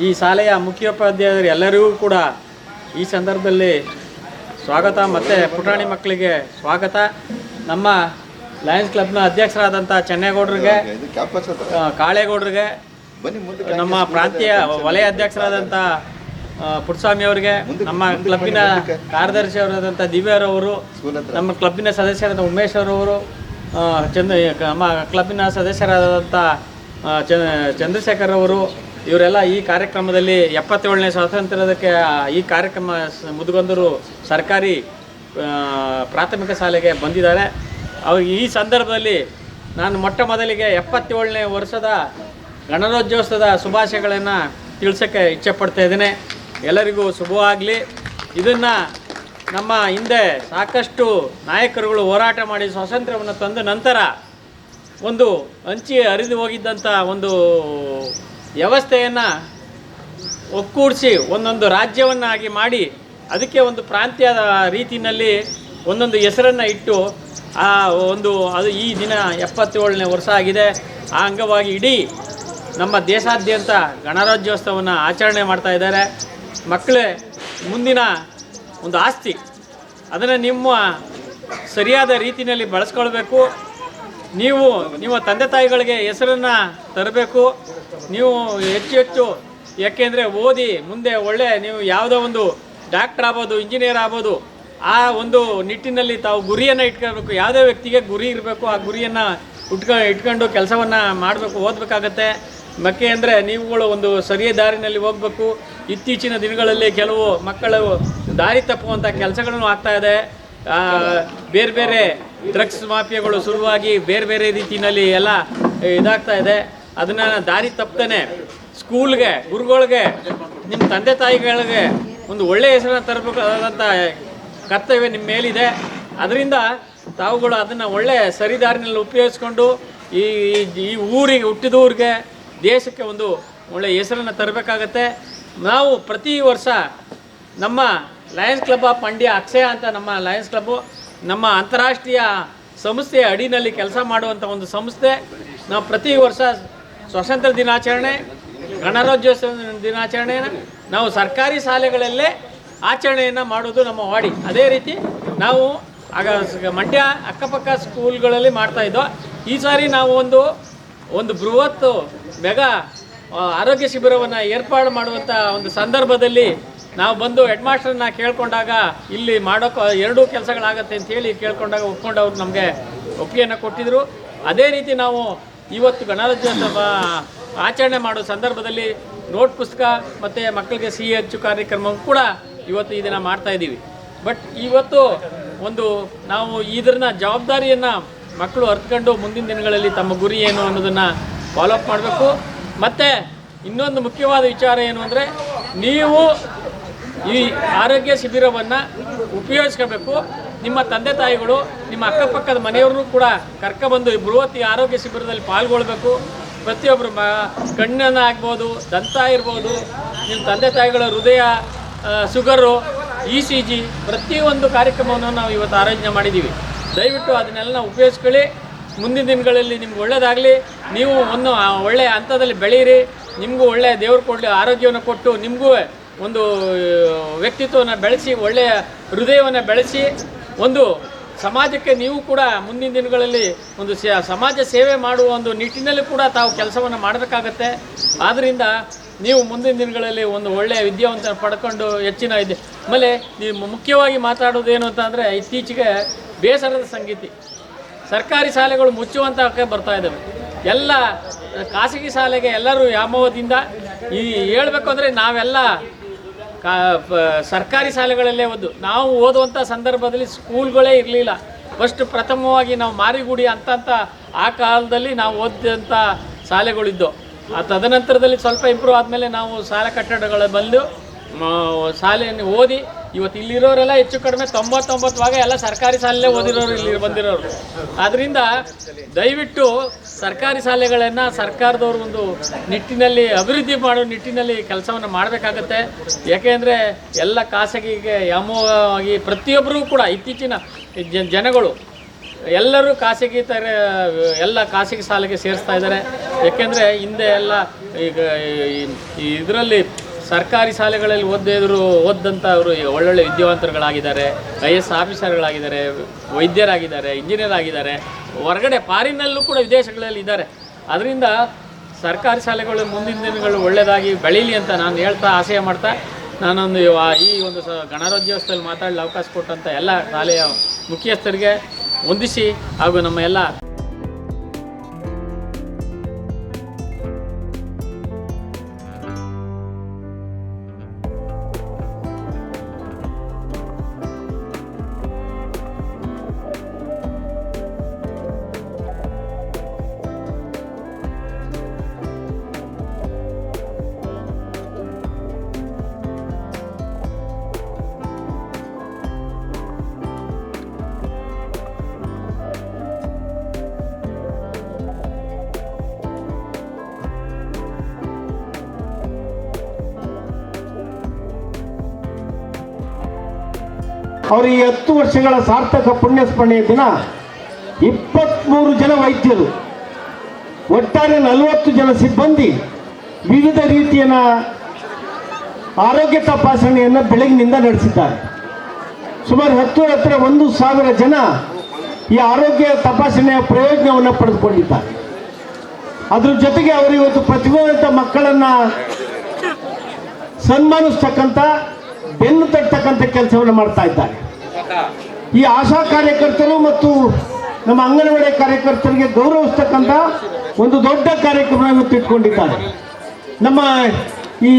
ಈ ಶಾಲೆಯ ಮುಖ್ಯೋಪಾಧ್ಯಾಯರು ಎಲ್ಲರಿಗೂ ಕೂಡ ಈ ಸಂದರ್ಭದಲ್ಲಿ ಸ್ವಾಗತ ಮತ್ತು ಪುಟಾಣಿ ಮಕ್ಕಳಿಗೆ ಸ್ವಾಗತ. ನಮ್ಮ ಲಯನ್ಸ್ ಕ್ಲಬ್ನ ಅಧ್ಯಕ್ಷರಾದಂಥ ಚೆನ್ನೇಗೌಡರಿಗೆ, ಕಾಳೇಗೌಡರಿಗೆ, ನಮ್ಮ ಪ್ರಾಂತೀಯ ವಲಯ ಅಧ್ಯಕ್ಷರಾದಂಥ ಪುಟ್ಟಸ್ವಾಮಿ ಅವರಿಗೆ, ನಮ್ಮ ಕ್ಲಬ್ಬಿನ ಕಾರ್ಯದರ್ಶಿಯವರಾದಂಥ ದಿವ್ಯರವರು, ನಮ್ಮ ಕ್ಲಬ್ಬಿನ ಸದಸ್ಯರಾದ ಉಮೇಶ್ ಅವರವರು, ನಮ್ಮ ಕ್ಲಬ್ಬಿನ ಸದಸ್ಯರಾದಂಥ ಚಂದ್ರಶೇಖರ್ ಅವರು, ಇವರೆಲ್ಲ ಈ ಕಾರ್ಯಕ್ರಮದಲ್ಲಿ 77ನೇ ಸ್ವಾತಂತ್ರ್ಯದಕ್ಕೆ ಈ ಕಾರ್ಯಕ್ರಮ ಮುದುಗಂದೂರು ಸರ್ಕಾರಿ ಪ್ರಾಥಮಿಕ ಶಾಲೆಗೆ ಬಂದಿದ್ದಾರೆ. ಈ ಸಂದರ್ಭದಲ್ಲಿ ನಾನು ಮೊಟ್ಟ ಮೊದಲಿಗೆ 77ನೇ ವರ್ಷದ ಗಣರಾಜ್ಯೋತ್ಸವದ ಶುಭಾಶಯಗಳನ್ನು ತಿಳಿಸೋಕ್ಕೆ ಇಚ್ಛೆಪಡ್ತಾ ಇದ್ದೇನೆ. ಎಲ್ಲರಿಗೂ ಶುಭವಾಗಲಿ. ಇದನ್ನು ನಮ್ಮ ಹಿಂದೆ ಸಾಕಷ್ಟು ನಾಯಕರುಗಳು ಹೋರಾಟ ಮಾಡಿ ಸ್ವಾತಂತ್ರ್ಯವನ್ನು ತಂದ ನಂತರ ಒಂದು ಹಂಚಿ ಹರಿದು ಹೋಗಿದ್ದಂಥ ಒಂದು ವ್ಯವಸ್ಥೆಯನ್ನು ಒಕ್ಕೂಡಿಸಿ ಒಂದೊಂದು ರಾಜ್ಯವನ್ನಾಗಿ ಮಾಡಿ ಅದಕ್ಕೆ ಒಂದು ಪ್ರಾಂತ್ಯದ ರೀತಿಯಲ್ಲಿ ಒಂದೊಂದು ಹೆಸರನ್ನು ಇಟ್ಟು ಅದು ಈ ದಿನ 77ನೇ ವರ್ಷ ಆಗಿದೆ. ಆ ಅಂಗವಾಗಿ ಇಡೀ ನಮ್ಮ ದೇಶಾದ್ಯಂತ ಗಣರಾಜ್ಯೋತ್ಸವವನ್ನು ಆಚರಣೆ ಮಾಡ್ತಾ ಇದ್ದಾರೆ. ಮಕ್ಕಳೇ ಮುಂದಿನ ಒಂದು ಆಸ್ತಿ, ಅದನ್ನು ನಿಮ್ಮ ಸರಿಯಾದ ರೀತಿಯಲ್ಲಿ ಬಳಸ್ಕೊಳ್ಬೇಕು. ನೀವು ನಿಮ್ಮ ತಂದೆ ತಾಯಿಗಳಿಗೆ ಹೆಸರನ್ನು ತರಬೇಕು. ನೀವು ಹೆಚ್ಚು ಯಾಕೆಂದರೆ ಓದಿ ಮುಂದೆ ಒಳ್ಳೆ ನೀವು ಯಾವುದೋ ಒಂದು ಡಾಕ್ಟರ್ ಆಗ್ಬೋದು, ಇಂಜಿನಿಯರ್ ಆಗ್ಬೋದು, ಆ ಒಂದು ನಿಟ್ಟಿನಲ್ಲಿ ತಾವು ಗುರಿಯನ್ನು ಇಟ್ಕೊಳ್ಬೇಕು. ಯಾವುದೇ ವ್ಯಕ್ತಿಗೆ ಗುರಿ ಇರಬೇಕು. ಆ ಗುರಿಯನ್ನು ಇಟ್ಕೊಂಡು ಕೆಲಸವನ್ನು ಮಾಡಬೇಕು, ಓದಬೇಕಾಗತ್ತೆ. ಮಕ್ಕೆ ಅಂದರೆ ನೀವುಗಳು ಒಂದು ಸರಿಯ ದಾರಿನಲ್ಲಿ ಹೋಗಬೇಕು. ಇತ್ತೀಚಿನ ದಿನಗಳಲ್ಲಿ ಕೆಲವು ಮಕ್ಕಳು ದಾರಿ ತಪ್ಪುವಂಥ ಕೆಲಸಗಳನ್ನು ಆಗ್ತಾ ಇದೆ. ಬೇರೆ ಬೇರೆ ಡ್ರಗ್ಸ್ ಮಾಫಿಯಾಗಳು ಶುರುವಾಗಿ ಬೇರೆ ಬೇರೆ ರೀತಿಯಲ್ಲಿ ಎಲ್ಲ ಇದಾಗ್ತಾ ಇದೆ. ಅದನ್ನು ದಾರಿ ತಪ್ಪದೇ ಸ್ಕೂಲ್ಗೆ, ಗುರುಗಳಿಗೆ, ನಿಮ್ಮ ತಂದೆ ತಾಯಿಗಳಿಗೆ ಒಂದು ಒಳ್ಳೆಯ ಹೆಸರನ್ನು ತರಬೇಕಾದಂಥ ಕರ್ತವ್ಯ ನಿಮ್ಮ ಮೇಲಿದೆ. ಅದರಿಂದ ತಾವುಗಳು ಅದನ್ನು ಒಳ್ಳೆಯ ಸರಿದಾರಿನಲ್ಲಿ ಉಪಯೋಗಿಸ್ಕೊಂಡು ಈ ಊರಿಗೆ, ಹುಟ್ಟಿದ ಊರಿಗೆ, ದೇಶಕ್ಕೆ ಒಂದು ಒಳ್ಳೆಯ ಹೆಸರನ್ನು ತರಬೇಕಾಗತ್ತೆ. ನಾವು ಪ್ರತಿ ವರ್ಷ ನಮ್ಮ ಲಯನ್ಸ್ ಕ್ಲಬ್ ಆಫ್ ಮಂಡ್ಯ, ಅಕ್ಷಯ ಅಂತ ನಮ್ಮ ಲಯನ್ಸ್ ಕ್ಲಬ್ಬು ನಮ್ಮ ಅಂತಾರಾಷ್ಟ್ರೀಯ ಸಂಸ್ಥೆಯ ಅಡಿನಲ್ಲಿ ಕೆಲಸ ಮಾಡುವಂಥ ಒಂದು ಸಂಸ್ಥೆ. ನಾವು ಪ್ರತಿ ವರ್ಷ ಸ್ವಾತಂತ್ರ್ಯ ದಿನಾಚರಣೆ, ಗಣರಾಜ್ಯೋತ್ಸವ ದಿನಾಚರಣೆಯನ್ನು ನಾವು ಸರ್ಕಾರಿ ಶಾಲೆಗಳಲ್ಲೇ ಆಚರಣೆಯನ್ನು ಮಾಡೋದು ನಮ್ಮ ವಾಡಿ. ಅದೇ ರೀತಿ ನಾವು ಆಗ ಮಂಡ್ಯ ಅಕ್ಕಪಕ್ಕ ಸ್ಕೂಲ್ಗಳಲ್ಲಿ ಮಾಡ್ತಾಯಿದ್ದೋ. ಈ ಸಾರಿ ನಾವು ಒಂದು ಬೃಹತ್ ಮೆಗಾ ಆರೋಗ್ಯ ಶಿಬಿರವನ್ನು ಏರ್ಪಾಡು ಮಾಡುವಂಥ ಒಂದು ಸಂದರ್ಭದಲ್ಲಿ ನಾವು ಬಂದು ಹೆಡ್ ಮಾಸ್ಟರ್ನ ಕೇಳ್ಕೊಂಡಾಗ ಇಲ್ಲಿ ಮಾಡೋಕ್ಕೆ 2 ಕೆಲಸಗಳಾಗತ್ತೆ ಅಂತೇಳಿ ಕೇಳ್ಕೊಂಡಾಗ ಒಪ್ಕೊಂಡವ್ರು ನಮಗೆ ಒಪ್ಪಿಗೆಯನ್ನು ಕೊಟ್ಟಿದ್ದರು. ಅದೇ ರೀತಿ ನಾವು ಇವತ್ತು ಗಣರಾಜ್ಯೋತ್ಸವ ಆಚರಣೆ ಮಾಡೋ ಸಂದರ್ಭದಲ್ಲಿ ನೋಟ್ ಪುಸ್ತಕ ಮತ್ತು ಮಕ್ಕಳಿಗೆ ಸಿಹಿ ಹಂಚು ಕಾರ್ಯಕ್ರಮ ಕೂಡ ಇವತ್ತು ಈ ದಿನ ಮಾಡ್ತಾಯಿದ್ದೀವಿ. ಬಟ್ ಇವತ್ತು ನಾವು ಇದನ್ನ ಜವಾಬ್ದಾರಿಯನ್ನು ಮಕ್ಕಳು ಅರ್ಥಕೊಂಡು ಮುಂದಿನ ದಿನಗಳಲ್ಲಿ ತಮ್ಮ ಗುರಿ ಏನು ಅನ್ನೋದನ್ನು ಫಾಲೋಅಪ್ ಮಾಡಬೇಕು. ಮತ್ತು ಇನ್ನೊಂದು ಮುಖ್ಯವಾದ ವಿಚಾರ ಏನು ಅಂದರೆ, ನೀವು ಈ ಆರೋಗ್ಯ ಶಿಬಿರವನ್ನು ಉಪಯೋಗಿಸ್ಕೋಬೇಕು. ನಿಮ್ಮ ತಂದೆ ತಾಯಿಗಳು, ನಿಮ್ಮ ಅಕ್ಕಪಕ್ಕದ ಮನೆಯವ್ರನ್ನೂ ಕೂಡ ಕರ್ಕೊಬಂದು ಈ ಬೃಹತ್ ಆರೋಗ್ಯ ಶಿಬಿರದಲ್ಲಿ ಪಾಲ್ಗೊಳ್ಬೇಕು. ಪ್ರತಿಯೊಬ್ಬರು ಕಣ್ಣನ್ನು ಆಗ್ಬೋದು, ದಂತ ಇರ್ಬೋದು, ನಿಮ್ಮ ತಂದೆ ತಾಯಿಗಳ ಹೃದಯ, ಶುಗರು, ECG ಪ್ರತಿಯೊಂದು ಕಾರ್ಯಕ್ರಮವನ್ನು ನಾವು ಇವತ್ತು ಆಯೋಜನೆ ಮಾಡಿದ್ದೀವಿ. ದಯವಿಟ್ಟು ಅದನ್ನೆಲ್ಲ ಉಪಯೋಗಿಸ್ಕೊಳ್ಳಿ. ಮುಂದಿನ ದಿನಗಳಲ್ಲಿ ನಿಮ್ಗೆ ಒಳ್ಳೆಯದಾಗಲಿ. ನೀವು ಒಳ್ಳೆಯ ಹಂತದಲ್ಲಿ ಬೆಳೀರಿ. ನಿಮಗೂ ಒಳ್ಳೆಯ ದೇವರು ಕೊಡಲಿ, ಆರೋಗ್ಯವನ್ನು ಕೊಟ್ಟು ನಿಮಗೂ ಒಂದು ವ್ಯಕ್ತಿತ್ವವನ್ನು ಬೆಳೆಸಿ, ಒಳ್ಳೆಯ ಹೃದಯವನ್ನು ಬೆಳೆಸಿ, ಒಂದು ಸಮಾಜಕ್ಕೆ ನೀವು ಕೂಡ ಮುಂದಿನ ದಿನಗಳಲ್ಲಿ ಒಂದು ಸಮಾಜ ಸೇವೆ ಮಾಡುವ ಒಂದು ನಿಟ್ಟಿನಲ್ಲಿ ಕೂಡ ತಾವು ಕೆಲಸವನ್ನು ಮಾಡಬೇಕಾಗತ್ತೆ. ಆದ್ದರಿಂದ ನೀವು ಮುಂದಿನ ದಿನಗಳಲ್ಲಿ ಒಂದು ಒಳ್ಳೆಯ ವಿದ್ಯಾವಂತ ಪಡ್ಕೊಂಡು ಹೆಚ್ಚಿನ ಆಮೇಲೆ ನೀವು ಮುಖ್ಯವಾಗಿ ಮಾತಾಡೋದೇನು ಅಂತಂದರೆ, ಇತ್ತೀಚೆಗೆ ಬೇಸರದ ಸಂಗತಿ, ಸರ್ಕಾರಿ ಶಾಲೆಗಳು ಮುಚ್ಚುವಂತಕ್ಕೆ ಬರ್ತಾ ಇದ್ದಾವೆ. ಎಲ್ಲ ಖಾಸಗಿ ಶಾಲೆಗೆ ಎಲ್ಲರೂ ವ್ಯಾಮೋಹದಿಂದ ಹೇಳಬೇಕು ಅಂದರೆ ನಾವೆಲ್ಲ ಸರ್ಕಾರಿ ಶಾಲೆಗಳಲ್ಲೇ ನಾವು ಓದುವಂಥ ಸಂದರ್ಭದಲ್ಲಿ ಸ್ಕೂಲ್ಗಳೇ ಇರಲಿಲ್ಲ. ಪ್ರಥಮವಾಗಿ ನಾವು ಮಾರಿಗುಡಿ ಅಂತ ಆ ಕಾಲದಲ್ಲಿ ನಾವು ಓದಿದಂಥ ಶಾಲೆಗಳಿದ್ದು. ತದನಂತರದಲ್ಲಿ ಸ್ವಲ್ಪ ಇಂಪ್ರೂವ್ ಆದಮೇಲೆ ನಾವು ಶಾಲಾ ಕಟ್ಟಡಗಳ ಬಂದು ಶಾಲೆಯನ್ನು ಓದಿ ಇವತ್ತು ಇಲ್ಲಿರೋರೆಲ್ಲ ಹೆಚ್ಚು ಕಡಿಮೆ 99 ಎಲ್ಲ ಸರ್ಕಾರಿ ಶಾಲೆಯಲ್ಲೇ ಓದಿರೋರು, ಇಲ್ಲಿ ಬಂದಿರೋರು. ಆದ್ದರಿಂದ ದಯವಿಟ್ಟು ಸರ್ಕಾರಿ ಶಾಲೆಗಳನ್ನು ಸರ್ಕಾರದವರು ಒಂದು ನಿಟ್ಟಿನಲ್ಲಿ ಅಭಿವೃದ್ಧಿ ಮಾಡೋ ನಿಟ್ಟಿನಲ್ಲಿ ಕೆಲಸವನ್ನು ಮಾಡಬೇಕಾಗತ್ತೆ. ಯಾಕೆಂದರೆ ಎಲ್ಲ ಖಾಸಗಿಗೆ ವ್ಯಾಮೋಹವಾಗಿ ಪ್ರತಿಯೊಬ್ಬರೂ ಕೂಡ ಇತ್ತೀಚಿನ ಜನಗಳು ಎಲ್ಲರೂ ಎಲ್ಲ ಖಾಸಗಿ ಶಾಲೆಗೆ ಸೇರಿಸ್ತಾ ಇದ್ದಾರೆ. ಏಕೆಂದರೆ ಹಿಂದೆ ಎಲ್ಲ ಈಗ ಇದರಲ್ಲಿ ಸರ್ಕಾರಿ ಶಾಲೆಗಳಲ್ಲಿ ಓದಂಥವರು ಒಳ್ಳೊಳ್ಳೆ ವಿದ್ಯಾವಂತರುಗಳಾಗಿದ್ದಾರೆ, IAS ಆಫೀಸರ್ಗಳಾಗಿದ್ದಾರೆ, ವೈದ್ಯರಾಗಿದ್ದಾರೆ, ಇಂಜಿನಿಯರ್ ಆಗಿದ್ದಾರೆ, ಹೊರಗಡೆ ಫಾರಿನ್ನಲ್ಲೂ ಕೂಡ ವಿದೇಶಗಳಲ್ಲಿ ಇದ್ದಾರೆ. ಅದರಿಂದ ಸರ್ಕಾರಿ ಶಾಲೆಗಳು ಮುಂದಿನ ದಿನಗಳು ಒಳ್ಳೆಯದಾಗಿ ಬೆಳೀಲಿ ಅಂತ ನಾನು ಹೇಳ್ತಾ ಆಶಯ ಮಾಡ್ತಾ, ನಾನೊಂದು ಈ ಒಂದು ಗಣರಾಜ್ಯೋತ್ಸವದಲ್ಲಿ ಮಾತಾಡಲು ಅವಕಾಶ ಕೊಟ್ಟಂಥ ಎಲ್ಲ ಶಾಲೆಯ ಮುಖ್ಯಸ್ಥರಿಗೆ ವಂದಿಸಿ ಹಾಗೂ ನಮ್ಮ ಎಲ್ಲ ಅವರು ಈ 10 ವರ್ಷಗಳ ಸಾರ್ಥಕ ಪುಣ್ಯಸ್ಮರಣೆಯ ದಿನ 23 ಜನ ವೈದ್ಯರು ಒಟ್ಟಾರೆ 40 ಜನ ಸಿಬ್ಬಂದಿ ವಿವಿಧ ರೀತಿಯ ಆರೋಗ್ಯ ತಪಾಸಣೆಯನ್ನು ಬೆಳಗಿನಿಂದ ನಡೆಸಿದ್ದಾರೆ. ಸುಮಾರು ಹತ್ತಿರ 1,000 ಜನ ಈ ಆರೋಗ್ಯ ತಪಾಸಣೆಯ ಪ್ರಯೋಜನವನ್ನು ಪಡೆದುಕೊಂಡಿದ್ದಾರೆ. ಅದ್ರ ಜೊತೆಗೆ ಅವರು ಇವತ್ತು ಪ್ರತಿಭಾವಂತ ಮಕ್ಕಳನ್ನು ಸನ್ಮಾನಿಸ್ತಕ್ಕಂಥ, ಬೆನ್ನು ತಟ್ಟತಕ್ಕಂಥ ಕೆಲಸವನ್ನು ಮಾಡ್ತಾ ಇದ್ದಾರೆ. ಈ ಆಶಾ ಕಾರ್ಯಕರ್ತರು ಮತ್ತು ನಮ್ಮ ಅಂಗನವಾಡಿ ಕಾರ್ಯಕರ್ತರಿಗೆ ಗೌರವಿಸ್ತಕ್ಕಂಥ ಒಂದು ದೊಡ್ಡ ಕಾರ್ಯಕ್ರಮ ಇವತ್ತು ಇಟ್ಕೊಂಡಿದ್ದಾರೆ. ನಮ್ಮ ಈ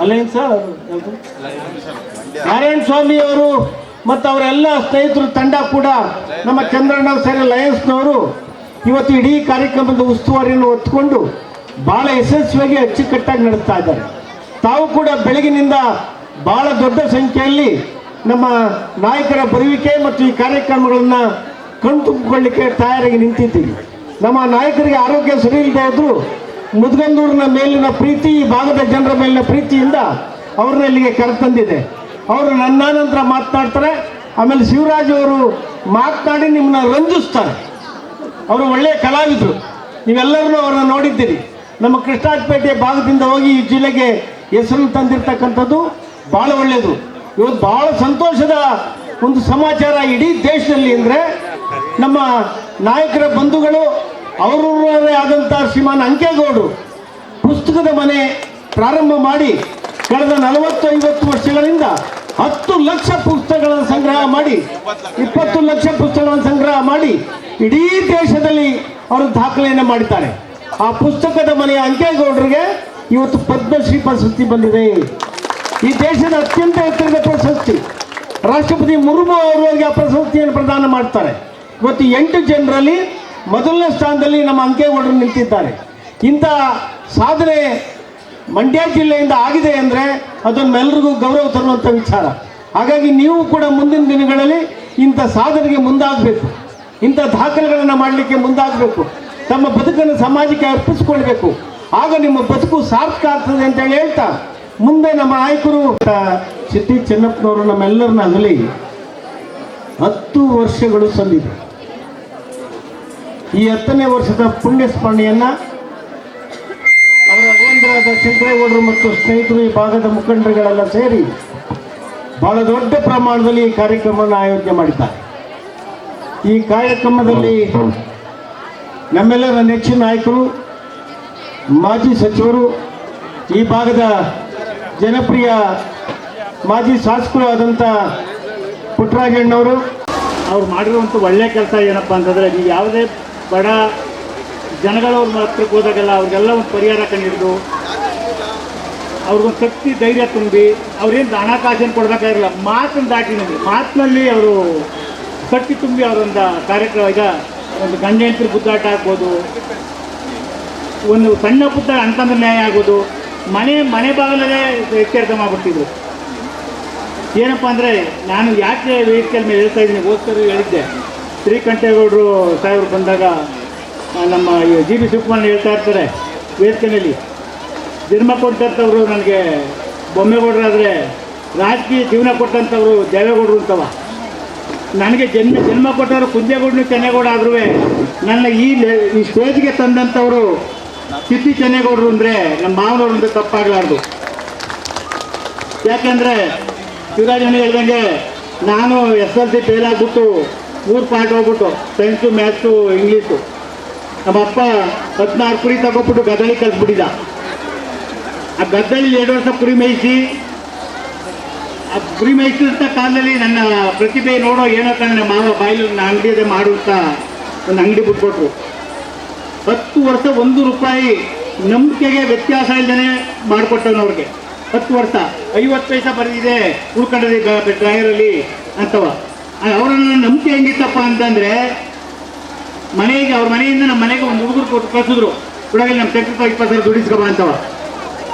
ಅಲಯನ್ಸ್ ನಾರಾಯಣ ಸ್ವಾಮಿ ಅವರು ಮತ್ತು ಅವರೆಲ್ಲ ಸ್ನೇಹಿತರು ತಂಡ ಕೂಡ ನಮ್ಮ ಚಂದ್ರಣ್ಣ ಸೇರಿ ಲಯನ್ಸ್ನವರು ಇವತ್ತು ಇಡೀ ಕಾರ್ಯಕ್ರಮದ ಉಸ್ತುವಾರಿಯನ್ನು ಹೊತ್ತುಕೊಂಡು ಭಾಳ ಯಶಸ್ವಿಯಾಗಿ ಅಚ್ಚುಕಟ್ಟಾಗಿ ನಡೆಸ್ತಾ ಇದ್ದಾರೆ. ತಾವು ಕೂಡ ಬೆಳಗಿನಿಂದ ಭಾಳ ದೊಡ್ಡ ಸಂಖ್ಯೆಯಲ್ಲಿ ನಮ್ಮ ನಾಯಕರ ಬರುವಿಕೆ ಮತ್ತು ಈ ಕಾರ್ಯಕ್ರಮಗಳನ್ನು ಕಣ್ತುಂಬಿಕೊಳ್ಳಿಕ್ಕೆ ತಯಾರಾಗಿ ನಿಂತಿದ್ದೀವಿ. ನಮ್ಮ ನಾಯಕರಿಗೆ ಆರೋಗ್ಯ ಸರಿ ಇಲ್ಲದೆ ಇದ್ದರೂ ಮುದ್ಗಂದೂರಿನ ಮೇಲಿನ ಪ್ರೀತಿ, ಈ ಭಾಗದ ಜನರ ಮೇಲಿನ ಪ್ರೀತಿಯಿಂದ ಅವ್ರನ್ನ ಇಲ್ಲಿಗೆ ಕರೆತಂದಿದೆ. ಅವರು ನನ್ನ ನಂತರ ಮಾತನಾಡ್ತಾರೆ, ಆಮೇಲೆ ಶಿವರಾಜ್ ಅವರು ಮಾತನಾಡಿ ನಿಮ್ಮನ್ನ ರಂಜಿಸ್ತಾರೆ. ಅವರು ಒಳ್ಳೆಯ ಕಲಾವಿದರು, ನೀವೆಲ್ಲರೂ ಅವ್ರನ್ನ ನೋಡಿದ್ದೀರಿ. ನಮ್ಮ ಕೃಷ್ಣಾಜಪೇಟೆ ಭಾಗದಿಂದ ಹೋಗಿ ಈ ಜಿಲ್ಲೆಗೆ ಹೆಸರು ತಂದಿರ್ತಕ್ಕಂಥದ್ದು ಭಾಳ ಒಳ್ಳೆಯದು. ಇವತ್ತು ಭಾಳ ಸಂತೋಷದ ಒಂದು ಸಮಾಚಾರ ಇಡೀ ದೇಶದಲ್ಲಿ ಅಂದರೆ ನಮ್ಮ ನಾಯಕರ ಬಂಧುಗಳು ಅವರವರೇ ಆದಂಥ ಶ್ರೀಮಾನ್ ಅಂಕೇಗೌಡರು ಪುಸ್ತಕದ ಮನೆ ಪ್ರಾರಂಭ ಮಾಡಿ ಕಳೆದ 40-50 ವರ್ಷಗಳಿಂದ 10 ಲಕ್ಷ ಪುಸ್ತಕಗಳನ್ನು ಸಂಗ್ರಹ ಮಾಡಿ 20 ಲಕ್ಷ ಪುಸ್ತಕಗಳನ್ನು ಸಂಗ್ರಹ ಮಾಡಿ ಇಡೀ ದೇಶದಲ್ಲಿ ಅವರು ದಾಖಲೆಯನ್ನು ಮಾಡಿದ್ದಾರೆ. ಆ ಪುಸ್ತಕದ ಮನೆಯ ಅಂಕೇಗೌಡರಿಗೆ ಇವತ್ತು ಪದ್ಮಶ್ರೀ ಪ್ರಶಸ್ತಿ ಬಂದಿದೆ. ಈ ದೇಶದ ಅತ್ಯಂತ ಎತ್ತರದ ಪ್ರಶಸ್ತಿ. ರಾಷ್ಟ್ರಪತಿ ಮುರ್ಮು ಅವರಿಗೆ ಆ ಪ್ರಶಸ್ತಿಯನ್ನು ಪ್ರದಾನ ಮಾಡ್ತಾರೆ. ಇವತ್ತು 8 ಜನರಲ್ಲಿ ಮೊದಲನೇ ಸ್ಥಾನದಲ್ಲಿ ನಮ್ಮ ಅಂಕೇಗೌಡರು ನಿಂತಿದ್ದಾರೆ. ಇಂಥ ಸಾಧನೆ ಮಂಡ್ಯ ಜಿಲ್ಲೆಯಿಂದ ಆಗಿದೆ ಅಂದರೆ ಅದನ್ನೆಲ್ಲರಿಗೂ ಗೌರವ ತರುವಂಥ ವಿಚಾರ. ಹಾಗಾಗಿ ನೀವು ಕೂಡ ಮುಂದಿನ ದಿನಗಳಲ್ಲಿ ಇಂಥ ಸಾಧನೆಗೆ ಮುಂದಾಗಬೇಕು, ಇಂಥ ದಾಖಲೆಗಳನ್ನು ಮಾಡಲಿಕ್ಕೆ ಮುಂದಾಗಬೇಕು, ತಮ್ಮ ಬದುಕನ್ನು ಸಮಾಜಕ್ಕೆ ಅರ್ಪಿಸಿಕೊಳ್ಬೇಕು. ಆಗ ನಿಮ್ಮ ಬದುಕು ಸಾರ್ಥಕ ಆಗ್ತದೆ ಅಂತೇಳಿ ಹೇಳ್ತಾ ಮುಂದೆ ನಮ್ಮ ನಾಯಕರು ಸಿಟಿ ಚೆನ್ನಪ್ಪನವರು ನಮ್ಮೆಲ್ಲರನ್ನ ಆಗಲಿ 10 ವರ್ಷಗಳು ಸಂದಿದೆ. ಈ 10ನೇ ವರ್ಷದ ಪುಣ್ಯ ಸ್ಮರಣೆಯನ್ನು ಅವರ ಅಳಿಯಂದರಾದ ಶಂಕರೇಗೌಡರು ಮತ್ತು ಸ್ನೇಹಿತರು, ಈ ಭಾಗದ ಮುಖಂಡರುಗಳೆಲ್ಲ ಸೇರಿ ಬಹಳ ದೊಡ್ಡ ಪ್ರಮಾಣದಲ್ಲಿ ಈ ಕಾರ್ಯಕ್ರಮವನ್ನು ಆಯೋಜನೆ ಮಾಡಿದ್ದಾರೆ. ಈ ಕಾರ್ಯಕ್ರಮದಲ್ಲಿ ನಮ್ಮೆಲ್ಲರ ನೆಚ್ಚಿನ ನಾಯಕರು, ಮಾಜಿ ಸಚಿವರು, ಈ ಭಾಗದ ಜನಪ್ರಿಯ ಮಾಜಿ ಶಾಸಕರು ಆದಂಥ ಪುಟ್ಟರಾಜಣ್ಣವರು, ಅವ್ರು ಮಾಡಿರುವಂಥ ಒಳ್ಳೆಯ ಕೆಲಸ ಏನಪ್ಪ ಅಂತಂದರೆ, ನೀವು ಯಾವುದೇ ಬಡ ಜನಗಳವ್ರ ಹತ್ರಕ್ಕೆ ಹೋದಾಗೆಲ್ಲ ಅವ್ರಿಗೆಲ್ಲ ಒಂದು ಪರಿಹಾರ ಕಂಡಿಡಿದು ಅವ್ರಿಗೊಂದು ಶಕ್ತಿ, ಧೈರ್ಯ ತುಂಬಿ ಅವ್ರೇನು ಹಣಕಾಸೇನು ಕೊಡಬೇಕಾಗಿರಲ್ಲ, ಮಾತನ್ನು ದಾಟಿ ನಮಗೆ ಮಾತಿನಲ್ಲಿ ಅವರು ಶಕ್ತಿ ತುಂಬಿ ಅವರೊಂದು ಕಾರ್ಯಕ್ರಮ, ಈಗ ಒಂದು ಗಂಡ ಹೆಂಡತಿ ಗುದ್ದಾಟ ಆಗ್ಬೋದು, ಒಂದು ಸಣ್ಣ ಪುಟ್ಟ ಅಂತಂದ್ರೆ ನ್ಯಾಯ ಆಗೋದು, ಮನೆ ಬಾಗಿಲಲ್ಲೇ ಎಚ್ಚರಿಕೆ ಮಾಡಿಬಿಟ್ಟಿದ್ರು. ಏನಪ್ಪ ಅಂದರೆ ನಾನು ಯಾಕೆ ವೇದಿಕೆ ಮೇಲೆ ಹೇಳ್ತಾ ಇದ್ದೀನಿ, ಓದ್ತಾರೆ ಹೇಳಿದ್ದೆ, ಶ್ರೀಕಂಠೇಗೌಡರು ಸಾಹೇಬರು ಬಂದಾಗ ನಮ್ಮ ಜಿ ಬಿ ಶಿವಕುಮಾರ್ ಹೇಳ್ತಾ ಇರ್ತಾರೆ ವೇದಿಕೆಯಲ್ಲಿ, ಜನ್ಮ ಕೊಟ್ಟಂಥವ್ರು ನನಗೆ ಬೊಮ್ಮೇಗೌಡರಾದರೆ ರಾಜಕೀಯ ಜೀವನ ಕೊಟ್ಟಂಥವ್ರು ದೇವೇಗೌಡರು ಅಂತವ, ನನಗೆ ಜನ್ಮ ಕೊಟ್ಟವರು ಕುಂಜೇಗೌಡನು ಚೆನ್ನೇಗೌಡ ಆದ್ರೂ ನನ್ನ ಈ ಸ್ಟೇಜ್ಗೆ ತಂದಂಥವರು ಸಿದ್ದಿ ಚೆನ್ನೇಗೌಡರು ಅಂದರೆ ನಮ್ಮ ಮಾವನವ್ರು ಅಂದರೆ ತಪ್ಪಾಗಲಾರ್ದು. ಯಾಕೆಂದರೆ ಶಿವರಾಜಣ್ಣ ಹೇಳ್ದಂಗೆ ನಾನು SLC ಫೇಲ್ ಆಗಿಬಿಟ್ಟು 3 ಪಾರ್ಟ್ ಹೋಗ್ಬಿಟ್ಟು ಸೈನ್ಸು, ಮ್ಯಾಥ್ಸು, ಇಂಗ್ಲೀಷು. ನಮ್ಮ ಅಪ್ಪ 16 ಕುರಿ ತಗೊಬಿಟ್ಟು ಗದ್ದಳಿ ಕಲಿಸ್ಬಿಟ್ಟಿದ್ದ. ಆ ಗದ್ದಳಿ 2 ವರ್ಷ ಕುರಿ ಮೇಯಿಸಿ, ಆ ಕುರಿ ಮೇಯಿಸಿದಂಥ ಕಾಲದಲ್ಲಿ ನನ್ನ ಪ್ರತಿಭೆ ನೋಡೋ ಏನೋ ನನ್ನ ಮಾವ ಬಾಯಿಲು ನನ್ನ ಅಂಗಡಿ ಮಾಡುವಂಥ ಒಂದು ಅಂಗಡಿ ಬಿಟ್ಕೊಟ್ರು. 10 ವರ್ಷ 1 ರೂಪಾಯಿ ನಂಬಿಕೆಗೆ ವ್ಯತ್ಯಾಸ ಇಲ್ಲದೇ ಮಾಡಿಕೊಟ್ಟವನು ಅವ್ರಿಗೆ. 10 ವರ್ಷ 50 ಪೈಸೆ ಬರೆದಿದೆ ಉಳ್ಕೊಂಡದೆ ಡ್ರೈವರಲ್ಲಿ ಅಂತವ. ಅವರನ್ನ ನಂಬಿಕೆ ಹೆಂಗಿತ್ತಪ್ಪ ಅಂತಂದರೆ, ಮನೆಗೆ ಅವ್ರ ಮನೆಯಿಂದ ನಮ್ಮ ಮನೆಗೆ ಒಂದು ಹುಡುಗರು ಕೊಟ್ಟು ಕಳಿಸಿದ್ರು, ಹುಡುಗಲ್ಲಿ ನಮ್ಮ ಸೆಕ್ಟ್ರಿ 20,000 ದುಡಿಸ್ಕೊಬ ಅಂತವ.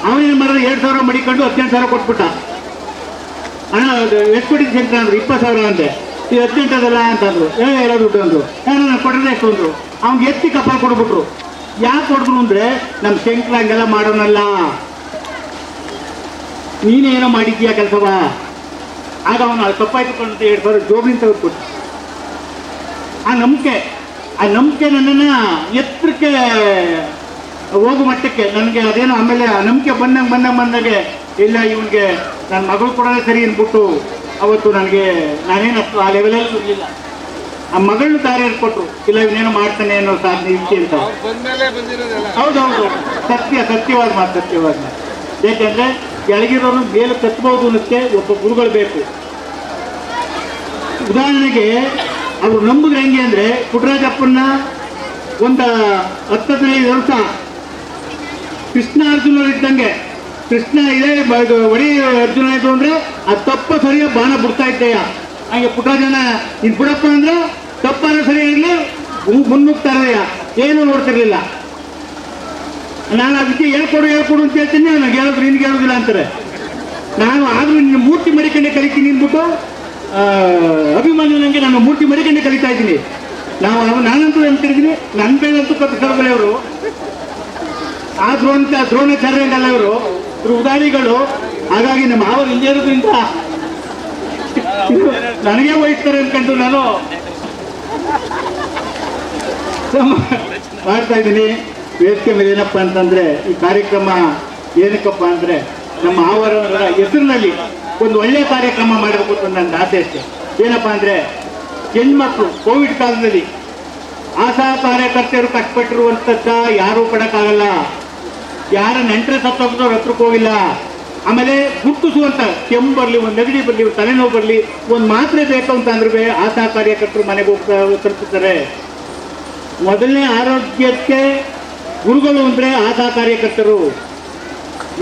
ಅವನೇನು ಮಾಡಿದ್ರೆ 2,000 ಮಡಿಕೊಂಡು 18,000 ಕೊಟ್ಬಿಟ್ಟ. ಅಣ್ಣ ಎಷ್ಟು ಕೊಟ್ಟಿದ್ದು ಸೆಂಟ್ರ್ ಅಂದರು, 20,000 ಅಂತೆ. ಇದು 18 ಅದಲ್ಲ ಅಂತಂದ್ರು. ಎಲ್ಲ ದುಡ್ಡು ಅಂದರು. ನಾನು ಕೊಟ್ಟರೆ ಎಷ್ಟು ಅಂದರು. ಅವ್ನಿಗೆ ಎತ್ತಿ ಕಪಾಲ್ ಕೊಡ್ಬಿಟ್ರು. ಯಾಕೆ ಕೊಡಿದ್ರು ಅಂದರೆ, ನಮ್ಮ ಸೆಂಟ್ರ್ ಹಂಗೆಲ್ಲ ಮಾಡೋನಲ್ಲ, ನೀನೇನೋ ಮಾಡಿದ್ದೀಯ ಕೆಲಸವ. ಆಗ ಅವನು ಅಲ್ಲಿ ಕಪ್ಪಾಯ್ತುಕೊಂಡು 2,000 ಜೋಬ್ನಿಂದ ತೆಗೆದುಕೊಟ್ಟು. ಆ ನಂಬಿಕೆ ಆ ನಂಬಿಕೆ ನನ್ನನ್ನು ಎತ್ತರಕ್ಕೆ ಹೋಗೋ ಮಟ್ಟಕ್ಕೆ ನನಗೆ ಅದೇನೋ ಆಮೇಲೆ ಆ ನಂಬಿಕೆ ಬಂದಾಗೆ ಇಲ್ಲ ಇವನಿಗೆ ನನ್ನ ಮಗಳು ಕೊಡೋದೇ ಸರಿ ಅಂದ್ಬಿಟ್ಟು ಅವತ್ತು ನಾನೇನು ಅಷ್ಟು ಆ ಲೆವೆಲಲ್ಲಿ ಇರಲಿಲ್ಲ. ಆ ಮಗಳನ್ನ ದಾರಿ ಕೊಟ್ಟರು, ಇಲ್ಲ ಇವನೇನೋ ಮಾಡ್ತಾನೆ ಅನ್ನೋ ಸಾಧನೆ ಇತ್ತು ಅಂತ. ಹೌದೌದು, ಸತ್ಯವಾದ ಮಾತು. ಯಾಕೆಂದ್ರೆ ಕೆಳಗಿರೋರು ಮೇಲೆ ಕತ್ತಬಹುದು ಅನ್ನೋಕ್ಕೆ ಒಬ್ಬ ಗುರುಗಳು ಬೇಕು. ಉದಾಹರಣೆಗೆ ಅವರು ನಂಬುದು ಹೆಂಗೆ ಅಂದ್ರೆ, ಪುಟ್ಟರಾಜಪ್ಪನ್ನ ಒಂದು 10-15 ವರ್ಷ ಕೃಷ್ಣ ಅರ್ಜುನರಿದ್ದಂಗೆ, ಕೃಷ್ಣ ಇದೆ ಒಡಿ ಅರ್ಜುನ ಇದು ಅಂದ್ರೆ ಅದು ತಪ್ಪ ಸರಿಯ ಬಾಣ ಬಿಡ್ತಾ ಇದ್ದೆಯ. ಹಾಗೆ ಪುಟ್ಟರಾಜನ ಇನ್ ಬಿಡಪ್ಪ ಅಂದ್ರೆ ತಪ್ಪಾನ ಸರಿಯಾಗಲಿ ಮುನ್ನುಗ್ತಾ ಇರೋದೆಯ, ಏನು ನೋಡ್ತಿರ್ಲಿಲ್ಲ. ನಾನು ಅದಕ್ಕೆ ಹೇಳ್ಕೊಡು ಅಂತ ಹೇಳ್ತೀನಿ, ನನಗೆ ಹೇಳಿದ್ರು ನಿನ್ಗೆ ಹೇಳೋದಿಲ್ಲ ಅಂತಾರೆ. ನಾನು ಆದ್ರೂ ನಿನ್ನ ಮೂರ್ತಿ ಮಡಿಕಂಡೆ ಕಲಿತೀನಿ ಅಂದ್ಬಿಟ್ಟು ಅಭಿಮಾನಿ ನನಗೆ ನಾನು ಮೂರ್ತಿ ಮಡಿಕಂಡೆ ಕಲಿತಾ ಇದ್ದೀನಿ. ನಾನಂತೂ ಅಂತಿದ್ದೀನಿ, ನನ್ನ ಬೇಗಂತೂ ಕರ್ಬಲೆ ಅವರು ಆ ದ್ರೋಣಾಚಾರ್ಯಂಗಲ್ಲ ಇವರು ಉದಾರಿಗಳು. ಹಾಗಾಗಿ ನಮ್ಮ ಅವರು ಇಲ್ಲೇ ಇರೋದ್ರಿಂದ ನನಗೆ ವಹಿಸ್ತಾರೆ ಅನ್ಕೊಂಡು ನಾನು ಮಾಡ್ತಾ ಇದ್ದೀನಿ. ವೇದಿಕೆ ಮೇಲೆ ಏನಪ್ಪ ಅಂತಂದ್ರೆ, ಈ ಕಾರ್ಯಕ್ರಮ ಏನಕ್ಕಪ್ಪ ಅಂದ್ರೆ ನಮ್ಮ ಅವರ ಹೆಸರಿನಲ್ಲಿ ಒಂದು ಒಳ್ಳೆಯ ಕಾರ್ಯಕ್ರಮ ಮಾಡಬೇಕು ಅಂತ ನನ್ನ ಆಸೆ ಅಷ್ಟೇ. ಏನಪ್ಪ ಅಂದ್ರೆ, ಹೆಣ್ಮಕ್ಳು ಕೋವಿಡ್ ಕಾಲದಲ್ಲಿ ಆಶಾ ಕಾರ್ಯಕರ್ತೆಯರು ಕಷ್ಟಪಟ್ಟಿರುವಂಥದ್ದ ಯಾರೂ ಪಡಕ್ಕಾಗಲ್ಲ. ಯಾರ ನೆಂಟರೆ ಸತ್ತೋಗಿದವ್ರ ಹತ್ರಕ್ಕೆ ಹೋಗಿಲ್ಲ. ಆಮೇಲೆ ಗುರುತಿಸುವಂತ ಕೆಮ್ಮು ಬರಲಿ, ಒಂದು ನೆಗಡಿ ಬರಲಿ, ಒಂದು ತಲೆನೋವು ಬರಲಿ, ಒಂದು ಮಾತ್ರೆ ಬೇಕು ಅಂತ ಅಂದ್ರೆ ಆಶಾ ಕಾರ್ಯಕರ್ತರು ಮನೆಗೆ ತಲುಪುತ್ತಾರೆ. ಮೊದಲನೇ ಆರೋಗ್ಯಕ್ಕೆ ಗುರುಗಳು ಅಂದರೆ ಆಶಾ ಕಾರ್ಯಕರ್ತರು.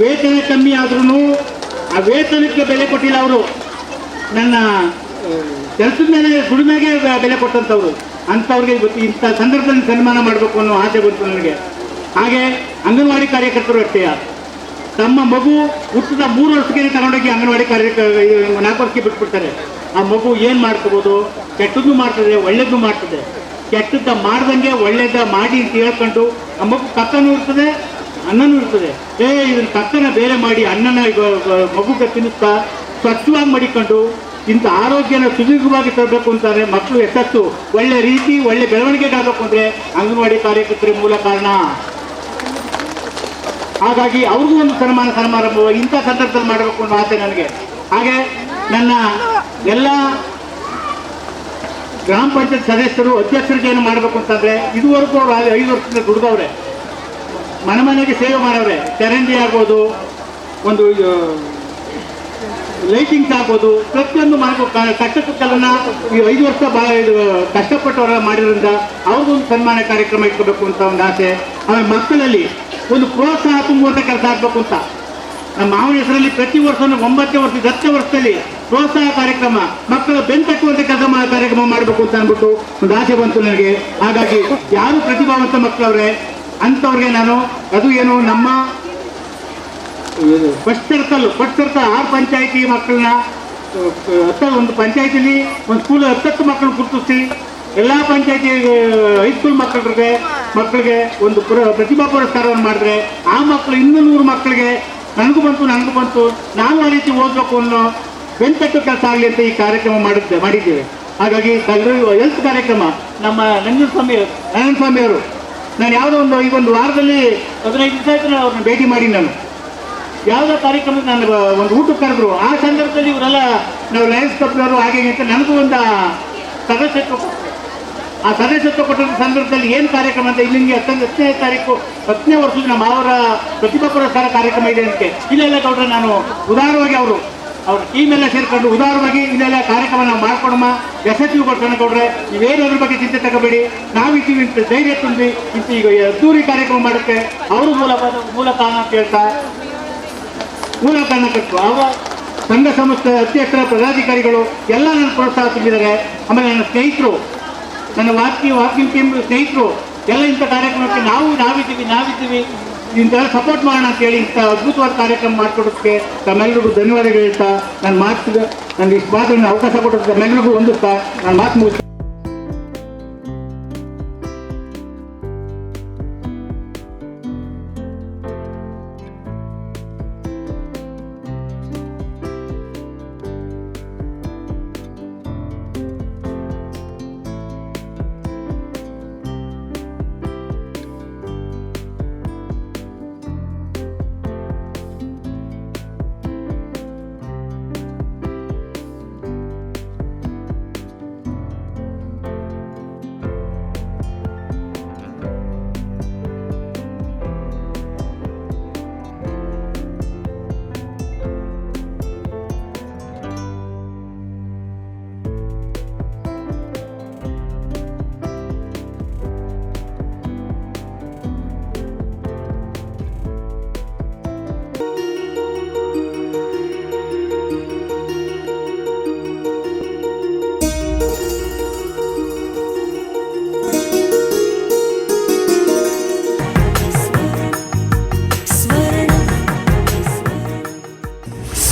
ವೇತನ ಕಮ್ಮಿ ಆದ್ರೂ ಆ ವೇತನಕ್ಕೆ ಬೆಲೆ ಕೊಟ್ಟಿಲ್ಲ ಅವರು. ನನ್ನ ಕೆಲಸದ ಮೇಲೆ ದುಡಿಮೆಗೆ ಬೆಲೆ ಕೊಟ್ಟಂಥವ್ರು. ಅಂಥವ್ರಿಗೆ ಇಂಥ ಸಂದರ್ಭದಲ್ಲಿ ಸನ್ಮಾನ ಮಾಡಬೇಕು ಅನ್ನೋ ಆಸೆ ಬಂತು ನನಗೆ. ಹಾಗೆ ಅಂಗನವಾಡಿ ಕಾರ್ಯಕರ್ತರು ಅಷ್ಟೇ, ತಮ್ಮ ಮಗು ಹುಟ್ಟಿದ 3 ವರ್ಷಕ್ಕೆ ತಗೊಂಡೋಗಿ ಅಂಗನವಾಡಿ 4 ವರ್ಷಕ್ಕೆ ಬಿಟ್ಬಿಡ್ತಾರೆ. ಆ ಮಗು ಏನು ಮಾಡ್ಕೋಬೋದು, ಕೆಟ್ಟದ್ದು ಮಾಡ್ತದೆ, ಒಳ್ಳೇದು ಮಾಡ್ತದೆ. ಕೆಟ್ಟದ್ದ ಮಾಡ್ದಂಗೆ ಒಳ್ಳೇದ ಮಾಡಿ ಅಂತ ಹೇಳ್ಕೊಂಡು ಆ ಮಗು ಕಕ್ಕನೂ ಇರ್ತದೆ, ಅನ್ನನೂ ಇರ್ತದೆ. ಇದನ್ನ ಕಕ್ಕನ ಬೇರೆ ಮಾಡಿ ಅನ್ನನ ಮಗುಗೆ ತಿನ್ನಿಸ್ತಾ ಸ್ವಚ್ಛವಾಗಿ ಮಡಿಕೊಂಡು ಇಂಥ ಆರೋಗ್ಯನ ಸುದೀರ್ಘವಾಗಿ ತರಬೇಕು ಅಂತಾರೆ. ಮಕ್ಕಳು ಎಷ್ಟೊತ್ತು ಒಳ್ಳೆ ರೀತಿ ಒಳ್ಳೆ ಬೆಳವಣಿಗೆಗಾಗಬೇಕು ಅಂದರೆ ಅಂಗನವಾಡಿ ಕಾರ್ಯಕರ್ತರ ಮೂಲ ಕಾರಣ. ಹಾಗಾಗಿ ಅವ್ರಿಗೂ ಒಂದು ಸಮಾರಂಭ ಇಂಥ ಸಂದರ್ಭದಲ್ಲಿ ಮಾಡಬೇಕು ಅನ್ನೋ ಆಸೆ ನನಗೆ. ಹಾಗೆ ನನ್ನ ಎಲ್ಲ ಗ್ರಾಮ ಪಂಚಾಯತ್ ಸದಸ್ಯರು ಅಧ್ಯಕ್ಷರಿಗೆ ಏನು ಮಾಡಬೇಕು ಅಂತಂದ್ರೆ, ಇದುವರೆಗೂ ಅವರು 5 ವರ್ಷದಿಂದ ದುಡ್ದವ್ರೆ, ಮನೆಗೆ ಸೇವೆ ಮಾಡವ್ರೆ. ಚರಂಡಿ ಆಗ್ಬೋದು, ಒಂದು ಲೈಟಿಂಗ್ಸ್ ಆಗ್ಬೋದು, ಪ್ರತಿಯೊಂದು ಮನೆಗೂ ಕಷ್ಟಪಟ್ಟವನ್ನ ಈ 5 ವರ್ಷ ಕಷ್ಟಪಟ್ಟವರ ಮಾಡಿರೋದ್ರಿಂದ ಅವ್ರಿಗೊಂದು ಸನ್ಮಾನ ಕಾರ್ಯಕ್ರಮ ಇಟ್ಕೋಬೇಕು ಅಂತ ಒಂದು ಆಸೆ. ಆಮೇಲೆ ಮಕ್ಕಳಲ್ಲಿ ಒಂದು ಪ್ರೋತ್ಸಾಹ ತುಂಬುವಂಥ ಕೆಲಸ ಆಗಬೇಕು ಅಂತ ನಮ್ಮ ಮಾವನ ಹೆಸರಲ್ಲಿ ಪ್ರತಿ ವರ್ಷ 9ನೇ ವರ್ಷ 10ನೇ ವರ್ಷದಲ್ಲಿ ಪ್ರೋತ್ಸಾಹ ಕಾರ್ಯಕ್ರಮ, ಮಕ್ಕಳ ಬೆಂತಟ್ಟುವಂಥ ಕಾರ್ಯಕ್ರಮ ಮಾಡಬೇಕು ಅಂತ ಅಂದ್ಬಿಟ್ಟು ಒಂದು ಆಸೆ ಬಂತು ನನಗೆ. ಹಾಗಾಗಿ ಯಾರು ಪ್ರತಿಭಾವಂತ ಮಕ್ಕಳವ್ರೆ ಅಂಥವ್ರಿಗೆ ನಾನು ಅದು ಏನು ನಮ್ಮ ಫಸ್ಟ್ ಸರ್ಕಲ್ 6 ಪಂಚಾಯಿತಿ ಮಕ್ಕಳನ್ನ ಒಂದು ಪಂಚಾಯತಿಲಿ ಒಂದು ಸ್ಕೂಲ್ 10 ಮಕ್ಕಳು ಗುರುತಿಸಿ ಎಲ್ಲ ಪಂಚಾಯತಿ ಹೈಸ್ಕೂಲ್ ಮಕ್ಕಳಿಗೆ ಒಂದು ಪ್ರತಿಭಾ ಪುರಸ್ಕಾರವನ್ನು ಮಾಡಿದ್ರೆ ಆ ಮಕ್ಕಳು 200 ಮಕ್ಕಳಿಗೆ ನನಗೂ ಬಂತು ನಾನು ಆ ರೀತಿ ಓದಬೇಕು ಅನ್ನೋ ಬೆಂತಟ್ಟು ಕೆಲಸ ಆಗಲಿ ಅಂತ ಈ ಕಾರ್ಯಕ್ರಮ ಮಾಡಿದ್ದೇವೆ. ಹಾಗಾಗಿ ಹೆಲ್ತ್ ಕಾರ್ಯಕ್ರಮ ನಮ್ಮ ನಾರಾಯಣ ಸ್ವಾಮಿ ಅವರು, ನಾನು ಯಾವುದೋ ಈ ಒಂದು ವಾರದಲ್ಲಿ 15 ದಿವಸ ಆಯ್ತು ಅವ್ರನ್ನ ಭೇಟಿ ಮಾಡಿ. ನಾನು ಯಾವುದೋ ಕಾರ್ಯಕ್ರಮಕ್ಕೆ ನಾನು ಒಂದು ಊಟಕ್ಕೆ ಕರೆದ್ರು. ಆ ಸಂದರ್ಭದಲ್ಲಿ ಇವರೆಲ್ಲ ನಾವು ಲಯನ್ಸ್ ಕ್ಲಬ್ನವರು ಹಾಗೆ ಅಂತ ನನಗೂ ಒಂದು ಸದಸ್ಯತ್ವ ಕೊಟ್ಟರು. ಆ ಸದಸ್ಯತ್ವ ಕೊಟ್ಟ ಸಂದರ್ಭದಲ್ಲಿ ಏನು ಕಾರ್ಯಕ್ರಮ ಅಂತ ಇಲ್ಲಿಗೆ 10ನೇ ತಾರೀಕು 10ನೇ ವರ್ಷದ ನಮ್ಮ ಅವರ ಪ್ರತಿಭಾ ಪುರಸ್ಕಾರ ಕಾರ್ಯಕ್ರಮ ಇದೆ ಅಂತ ಇಲ್ಲೆಲ್ಲ ಗೌಡ್ರೆ ನಾನು ಉದಾರವಾಗಿ ಅವ್ರ ಟೀಮ್ ಎಲ್ಲ ಸೇರ್ಕೊಂಡು ಉದಾರವಾಗಿ ಇಲ್ಲೆಲ್ಲ ಕಾರ್ಯಕ್ರಮ ನಾವು ಮಾಡ್ಕೊಡಮ್ಮ, ಯಶಸ್ವಿ ಕೊಡ್ತಾನೆ ಗೌಡ್ರೆ, ನೀವೇನು ಅದ್ರ ಬಗ್ಗೆ ಚಿಂತೆ ತಗೋಬೇಡಿ, ನಾವಿದ್ದೀವಿ ಅಂತ ಧೈರ್ಯ ತುಂಬಿ ಇಂತ ಈಗ ಅದ್ದೂರಿ ಕಾರ್ಯಕ್ರಮ ಮಾಡೋಕ್ಕೆ ಅವರು ಮೂಲ ಕಾರಣ ಅಂತ ಹೇಳ್ತಾ ಮೂಲ ಕಾರಣ ಕಟ್ಟು ಅವರ ಸಂಘ ಸಂಸ್ಥೆ ಅಧ್ಯಕ್ಷರ ಪದಾಧಿಕಾರಿಗಳು ಎಲ್ಲ ನನ್ನ ಪ್ರೋತ್ಸಾಹ ತುಂಬಿದ್ದಾರೆ. ಆಮೇಲೆ ನನ್ನ ಸ್ನೇಹಿತರು, ನನ್ನ ವಾಕಿಂಗ್ ಟೀಮ್ ಸ್ನೇಹಿತರು ಎಲ್ಲ ಇಂಥ ಕಾರ್ಯಕ್ರಮಕ್ಕೆ ನಾವಿದ್ದೀವಿ ಇಂಥೆಲ್ಲ ಸಪೋರ್ಟ್ ಮಾಡೋಣ ಅಂತೇಳಿ ಇಂಥ ಅದ್ಭುತವಾದ ಕಾರ್ಯಕ್ರಮ ಮಾಡಿಕೊಡೋದಕ್ಕೆ ತಮ್ಮೆಲ್ಲರಿಗೂ ಧನ್ಯವಾದಗಳು ಹೇಳ್ತಾ ನನಗೆ ಇಷ್ಟು ಮಾತ್ರ ಅವಕಾಶ ಕೊಟ್ಟೋದಕ್ಕೆ ತಮ್ಮೆಲ್ಲರಿಗೂ ಹೊಂದುತ್ತಾ ನಾನು ಮಾತು ಮುಗಿಸ್ತೀನಿ.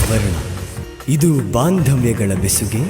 ಸ್ವರ್ಣ. ಇದು ಬಾಂಧವ್ಯಗಳ ಬೆಸುಗೆ